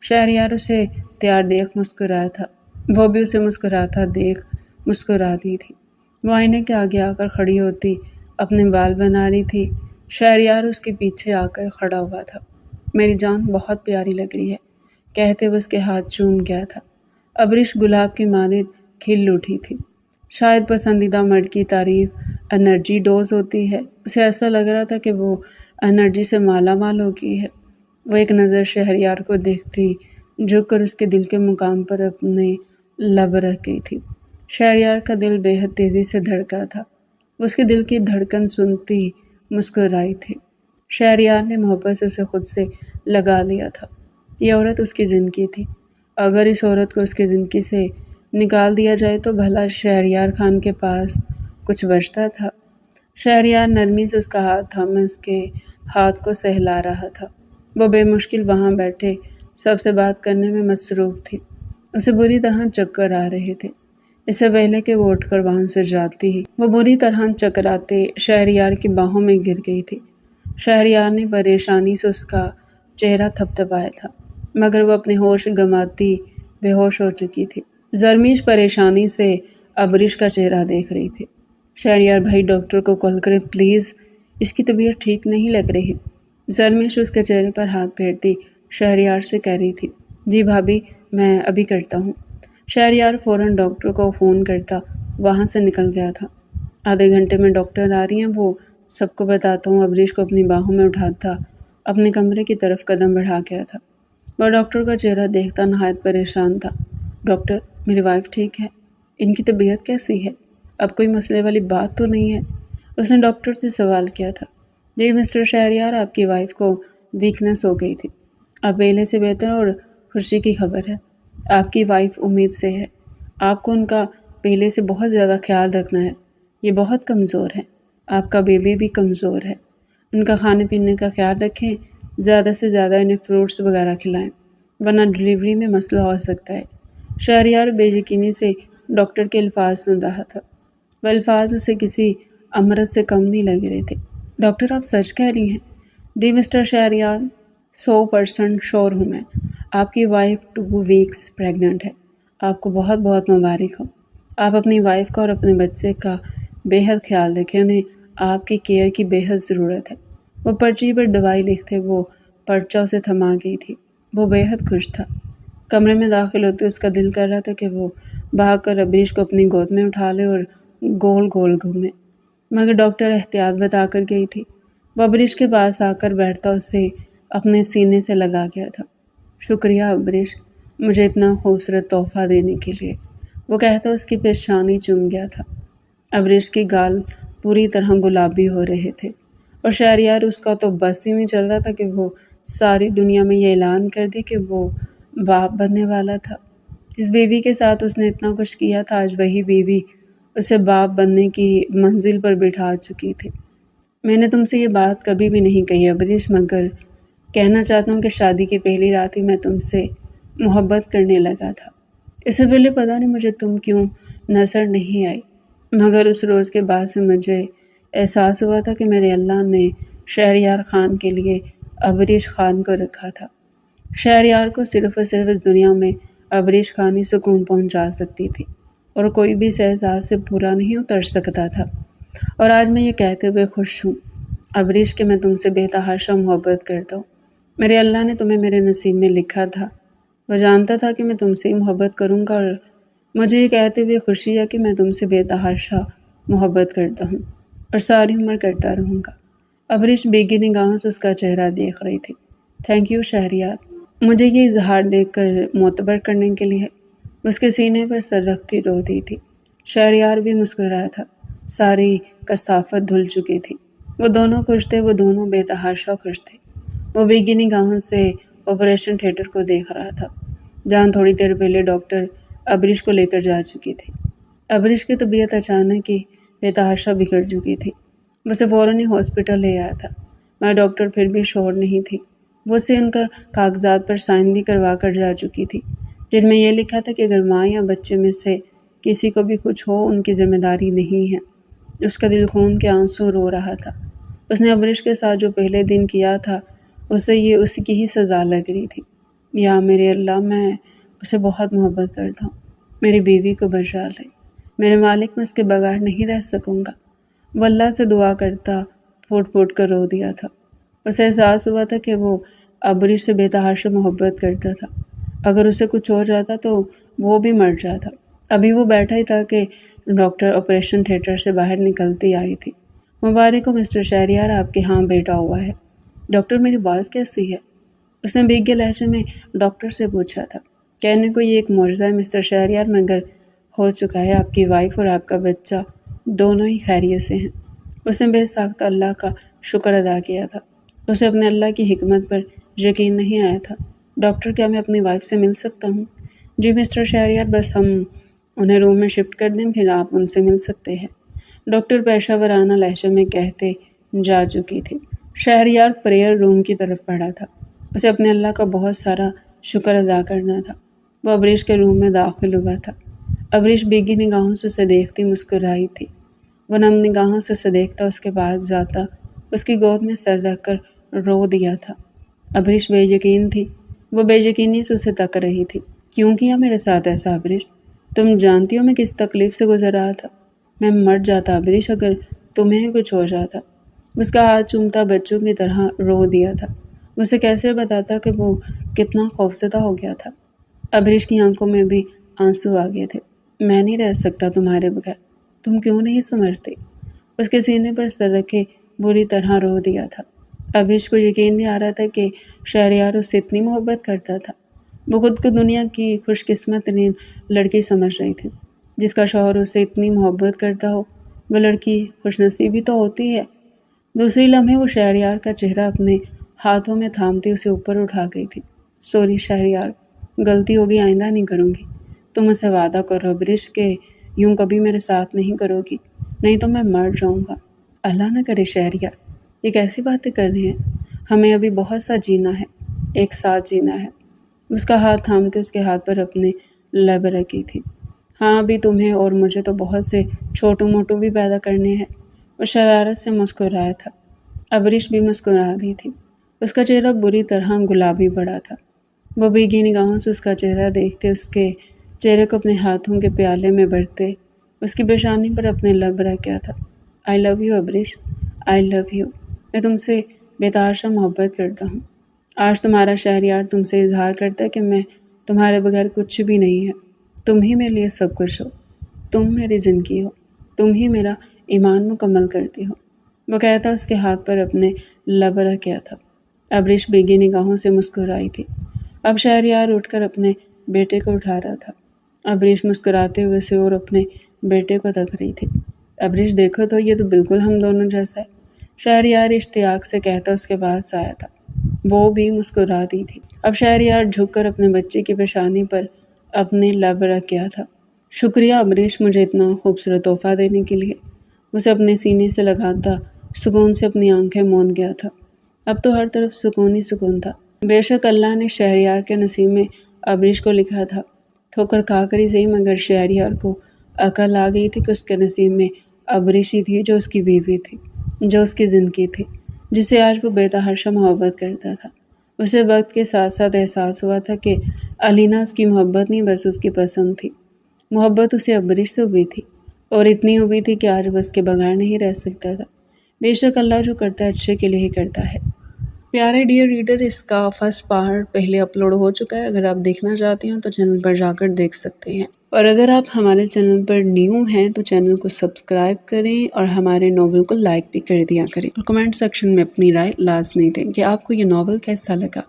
شہریار اسے اختیار دیکھ مسکرایا تھا، وہ بھی اسے مسکراتا دیکھ مسکراتی تھی۔ وہ آئینے کے آگے آ کر کھڑی ہوتی اپنے بال بنا رہی تھی۔ شہریار اس کے پیچھے آ کر کھڑا ہوا تھا۔ میری جان بہت پیاری لگ رہی ہے، کہتے وہ اس کے ہاتھ چوم گیا تھا۔ ابریش گلاب کی مانند کھل اٹھی تھی۔ شاید پسندیدہ مرد کی تعریف انرجی ڈوز ہوتی ہے، اسے ایسا لگ رہا تھا کہ وہ انرجی سے مالا مال ہو گئی ہے۔ وہ ایک نظر شہریار کو دیکھتی جھک کر اس کے دل کے مقام پر اپنے لب رکھ گئی تھی۔ شہریار کا دل بے حد تیزی سے دھڑکا تھا، وہ اس کے دل کی دھڑکن سنتی مسکرائی تھی۔ شہریار نے محبت سے اسے خود سے لگا لیا تھا۔ یہ عورت اس کی زندگی تھی، اگر اس عورت کو اس کی زندگی سے نکال دیا جائے تو بھلا شہریار خان کے پاس کچھ بچتا تھا؟ شہریار نرمی سے اس کا ہاتھ تھامے اس کے ہاتھ کو سہلا رہا تھا۔ وہ بے مشکل وہاں بیٹھے سب سے بات کرنے میں مصروف تھی۔ اسے بری طرح چکر آ رہے تھے۔ اس سے پہلے کہ وہ اٹھ کر وہاں سے جاتی ہی وہ بری طرح چکراتے شہریار کی باہوں میں گر گئی تھی۔ شہریار نے پریشانی سے اس کا چہرہ تھپتھپایا تھا، مگر وہ اپنے ہوش گنواتی بے ہوش ہو چکی تھی۔ زرمیش پریشانی سے ابریش کا چہرہ دیکھ رہی تھی۔ شہریار بھائی ڈاکٹر کو کال کریں پلیز، اس کی طبیعت ٹھیک نہیں لگ رہی۔ زرمیش اس کے چہرے پر ہاتھ پھیرتی شہریار سے کہہ رہی تھی، جی بھابھی میں ابھی کرتا ہوں۔ شہریار فوراً ڈاکٹر کو فون کرتا وہاں سے نکل گیا تھا۔ آدھے گھنٹے میں ڈاکٹر آ رہی ہیں، وہ سب کو بتاتا ہوں۔ ابریش کو اپنی باہوں میں اٹھاتا اپنے کمرے کی طرف قدم بڑھا گیا تھا۔ وہ ڈاکٹر کا چہرہ دیکھتا نہایت پریشان تھا۔ ڈاکٹر میری وائف ٹھیک ہے؟ ان کی طبیعت کیسی ہے؟ اب کوئی مسئلے والی بات تو نہیں ہے؟ اس نے ڈاکٹر سے سوال کیا تھا۔ جی مسٹر شہریار، آپ کی وائف کو ویکنس ہو گئی تھی، اب پہلے سے بہتر اور خوشی کی خبر ہے۔ آپ کی وائف امید سے ہے، آپ کو ان کا پہلے سے بہت زیادہ خیال رکھنا ہے، یہ بہت کمزور ہے، آپ کا بیبی بھی کمزور ہے۔ ان کا کھانے پینے کا خیال رکھیں، زیادہ سے زیادہ انہیں فروٹس وغیرہ کھلائیں، ورنہ ڈلیوری میں مسئلہ ہو سکتا ہے۔ شہریار بے یقینی سے ڈاکٹر کے الفاظ سن رہا تھا۔ وہ الفاظ اسے کسی امرت سے کم نہیں لگ رہے تھے۔ ڈاکٹر آپ سچ کہہ رہی ہیں؟ جی مسٹر شہریار، 100% شور ہوں میں، آپ کی وائف 2 ویکس پریگننٹ ہے۔ آپ کو بہت بہت مبارک ہو۔ آپ اپنی وائف کا اور اپنے بچے کا بے حد خیال رکھیں، انہیں آپ کی کیئر کی بے حد ضرورت ہے۔ وہ پرچی پر دوائی لکھتے وہ پرچہ اسے تھما گئی تھی۔ وہ بے حد خوش تھا۔ کمرے میں داخل ہوتے اس کا دل کر رہا تھا کہ وہ بھاگ کر ابریش کو اپنی گود میں اٹھا لے اور گول گول گھومے، مگر ڈاکٹر احتیاط بتا کر گئی تھی۔ وہ ابریش کے پاس آ کر بیٹھتا اسے اپنے سینے سے لگا گیا تھا۔ شکریہ ابریش، مجھے اتنا خوبصورت تحفہ دینے کے لیے، وہ کہتا اس کی پیشانی چوم گیا تھا۔ ابریش کے گال پوری طرح گلابی ہو رہے تھے اور شہریار اس کا تو بس ہی نہیں چل رہا تھا کہ وہ ساری دنیا میں یہ اعلان کر دے کہ وہ باپ بننے والا تھا۔ جس بیوی کے ساتھ اس نے اتنا کچھ کیا تھا، آج وہی بیوی اسے باپ بننے کی منزل پر بٹھا چکی تھی۔ میں نے تم سے یہ بات کبھی بھی نہیں کہی ابریش، مگر کہنا چاہتا ہوں کہ شادی کی پہلی رات ہی میں تم سے محبت کرنے لگا تھا۔ اس سے پہلے پتہ نہیں مجھے تم کیوں نظر نہیں آئی، مگر اس روز کے بعد سے مجھے احساس ہوا تھا کہ میرے اللہ نے شہریار خان کے لیے ابریش خان کو رکھا تھا۔ شہریار کو صرف اور صرف اس دنیا میں ابریش خان ہی سکون پہنچا سکتی تھی، اور کوئی بھی اس احساس سے پورا نہیں اتر سکتا تھا۔ اور آج میں یہ کہتے ہوئے خوش ہوں ابریش کہ میں تم سے بے تحاشا محبت کرتا ہوں۔ میرے اللہ نے تمہیں میرے نصیب میں لکھا تھا، وہ جانتا تھا کہ میں تم سے ہی محبت کروں گا، اور مجھے یہ کہتے ہوئے خوشی ہے کہ میں تم سے بے تحاشا محبت کرتا ہوں اور ساری عمر کرتا رہوں گا۔ ابریش بھیگی نگاہوں سے اس کا چہرہ دیکھ رہی تھی۔ تھینک یو شہریار، مجھے یہ اظہار دیکھ کر معتبر کرنے کے لیے۔ اس کے سینے پر سر رکھتی رو دی تھی۔ شہریار بھی مسکرایا تھا، ساری کثافت دھل چکی تھی۔ وہ دونوں خوش تھے، وہ دونوں بے تحاشا خوش تھے۔ وہ بھیگی نگاہوں سے آپریشن تھیٹر کو دیکھ رہا تھا، جہاں تھوڑی دیر پہلے ڈاکٹر ابریش کو لے کر جا چکی تھی۔ ابریش کی طبیعت اچانک ہی بے تحاشا بگڑ چکی تھی۔ وہ اسے فوراً ہی ہاسپٹل لے آیا تھا، مگر ڈاکٹر پھر بھی شور نہیں تھی۔ وہ اسے ان کا کاغذات پر سائن بھی کروا کر جا چکی تھی، جن میں یہ لکھا تھا کہ اگر ماں یا بچے میں سے کسی کو بھی کچھ ہو، ان کی ذمہ داری نہیں ہے۔ اس کا دل خون کے آنسو رو رہا تھا۔ اس نے ابریش کے ساتھ جو پہلے دن کیا تھا، اسے یہ اس کی ہی سزا لگ رہی تھی۔ یا میرے اللہ، میں اسے بہت محبت کرتا ہوں۔ میری بیوی کو بچا لے، میرے مالک میں اس کے بغیر نہیں رہ سکوں گا۔ وہ اللہ سے دعا کرتا پھوٹ پھوٹ کر رو دیا تھا۔ اسے احساس ہوا تھا کہ وہ ابریش سے بے تحاشا محبت کرتا تھا۔ اگر اسے کچھ ہو جاتا تو وہ بھی مر جاتا۔ ابھی وہ بیٹھا ہی تھا کہ ڈاکٹر آپریشن تھیٹر سے باہر نکلتی آئی تھی۔ مبارک ہو مسٹر شہریار، آپ کے ہاں بیٹا ہوا ہے۔ ڈاکٹر میری وائف کیسی ہے؟ اس نے بھیگے لہجے میں ڈاکٹر سے پوچھا تھا۔ کہنے کو یہ ایک معجزہ ہے مسٹر شہریار، مگر ہو چکا ہے۔ آپ کی وائف اور آپ کا بچہ دونوں ہی خیریت سے ہیں۔ اس نے بے ساختہ اللہ کا شکر ادا کیا تھا۔ اسے اپنے اللہ کی حکمت پر یقین نہیں آیا تھا۔ ڈاکٹر، کیا میں اپنی وائف سے مل سکتا ہوں؟ جی مسٹر شہریار، بس ہم انہیں روم میں شفٹ کر دیں، پھر آپ ان سے مل سکتے ہیں، ڈاکٹر پیشہ ورانہ لہجے میں کہتے جا چکی تھی۔ شہریار پریئر روم کی طرف بڑھا تھا۔ اسے اپنے اللہ کا بہت سارا شکر ادا کرنا تھا۔ وہ ابریش کے روم میں داخل ہوا تھا۔ ابریش بھیگی نگاہوں سے اسے دیکھتی مسکرائی تھی۔ وہ نم نگاہوں سے اسے دیکھتا، اس کے پاس جاتا، اس کی گود میں سر رکھ کر رو دیا تھا۔ ابریش بے یقین تھی۔ وہ بے یقینی سے اسے تک رہی تھی۔ کیوں کیا میرے ساتھ ایسا ابریش؟ تم جانتی ہو میں کس تکلیف سے گزر رہا تھا؟ میں مر جاتا ابریش اگر تمہیں کچھ ہو جاتا۔ اس کا ہاتھ چومتا بچوں کی طرح رو دیا تھا۔ اسے کیسے بتاتا کہ وہ کتنا خوفزدہ ہو گیا تھا۔ ابریش کی آنکھوں میں بھی آنسو آ گئے تھے۔ میں نہیں رہ سکتا تمہارے بغیر، تم کیوں نہیں سمجھتے؟ اس کے سینے پر سر رکھے بری طرح رو دیا تھا۔ ابریش کو یقین نہیں آ رہا تھا کہ شہریار اس سے اتنی محبت کرتا تھا۔ وہ خود کو دنیا کی خوش قسمت ترین لڑکی سمجھ رہی تھی۔ جس کا شوہر اسے اتنی محبت کرتا ہو، وہ لڑکی خوش نصیبی تو ہوتی ہے۔ دوسری لمحے وہ شہریار کا چہرہ اپنے ہاتھوں میں تھامتی اسے اوپر اٹھا گئی تھی۔ سوری شہریار، غلطی ہوگی، آئندہ نہیں کروں گی۔ تم اسے وعدہ کرو ابریش کہ یوں کبھی میرے ساتھ نہیں کرو گی، نہیں تو میں مر جاؤں گا۔ اللہ نہ کرے شہریار، یہ کیسی باتیں کر رہی ہیں؟ ہمیں ابھی بہت سا جینا ہے، ایک ساتھ جینا ہے۔ اس کا ہاتھ تھامتے اس کے ہاتھ پر اپنے لب رکھی تھی۔ ہاں، ابھی تمہیں اور مجھے تو بہت سے چھوٹو موٹو بھی پیدا کرنے ہیں۔ وہ شرارت سے مسکرایا تھا۔ ابریش بھی مسکرا دی تھی۔ اس کا چہرہ بری طرح گلابی پڑا تھا۔ وہ بھیگی نگاہوں سے اس کا چہرہ دیکھتے، اس کے چہرے کو اپنے ہاتھوں کے پیالے میں بھرتے، اس کی پیشانی پر اپنے لب رکھا تھا۔ I love you Abrish, I love you. میں تم سے بے تحاشا محبت کرتا ہوں۔ آج تمہارا شہریار تم سے اظہار کرتا ہے کہ میں تمہارے بغیر کچھ بھی نہیں ہے۔ تم ہی میرے لیے سب کچھ ہو، تم میری زندگی ہو، تم ہی میرا ایمان مکمل کرتی ہو۔ وہ کہتا اس کے ہاتھ پر اپنے لب رکھا تھا۔ ابریش بھیگی نگاہوں سے مسکرائی تھی۔ اب شہریار اٹھ کر اپنے بیٹے کو اٹھا رہا تھا۔ ابریش مسکراتے ہوئے سے اور اپنے بیٹے کو تک رہی تھی۔ ابریش دیکھو تو، یہ تو بالکل ہم دونوں جیسا ہے، شہریار اشتیاق سے کہتا اس کے پاس آیا تھا۔ وہ بھی مسکرا دی تھی۔ اب شہریار جھک کر اپنے بچے کی پیشانی پر اپنے لب رکھا تھا۔ شکریہ ابریش، مجھے اتنا خوبصورت تحفہ دینے کے لیے۔ اسے اپنے سینے سے لگاتا سکون سے اپنی آنکھیں موند گیا تھا۔ اب تو ہر طرف سکون ہی سکون تھا۔ بے شک اللہ نے شہریار کے نصیب میں ابریش کو لکھا تھا۔ ٹھوکر کھا کر ہی صحیح، مگر شہریار کو عقل آ گئی تھی کہ اس کے نصیب میں ابریش ہی تھی جو اس کی بیوی تھی، جو اس کی زندگی تھی، جس سے آج وہ بے تحاشا محبت کرتا تھا۔ اسے وقت کے ساتھ ساتھ احساس ہوا تھا کہ علینا اس کی محبت نہیں، بس اس کی پسند تھی۔ محبت اسے ابریش سے ہوئی تھی، اور اتنی ہوئی تھی کہ آج وہ اس کے بغیر نہیں رہ سکتا تھا۔ بے شک اللہ جو کرتا ہے اچھے کے لیے ہی کرتا ہے۔ پیارے ڈیئر ریڈر، اس کا فرسٹ پارٹ پہلے اپلوڈ ہو چکا ہے۔ اگر آپ دیکھنا چاہتے ہیں تو چینل پر جا کر دیکھ سکتے ہیں، اور اگر آپ ہمارے چینل پر نیو ہیں تو چینل کو سبسکرائب کریں اور ہمارے ناول کو لائک بھی کر دیا کریں، اور کمنٹ سیکشن میں اپنی رائے لازمی دیں کہ آپ کو یہ ناول کیسا لگا۔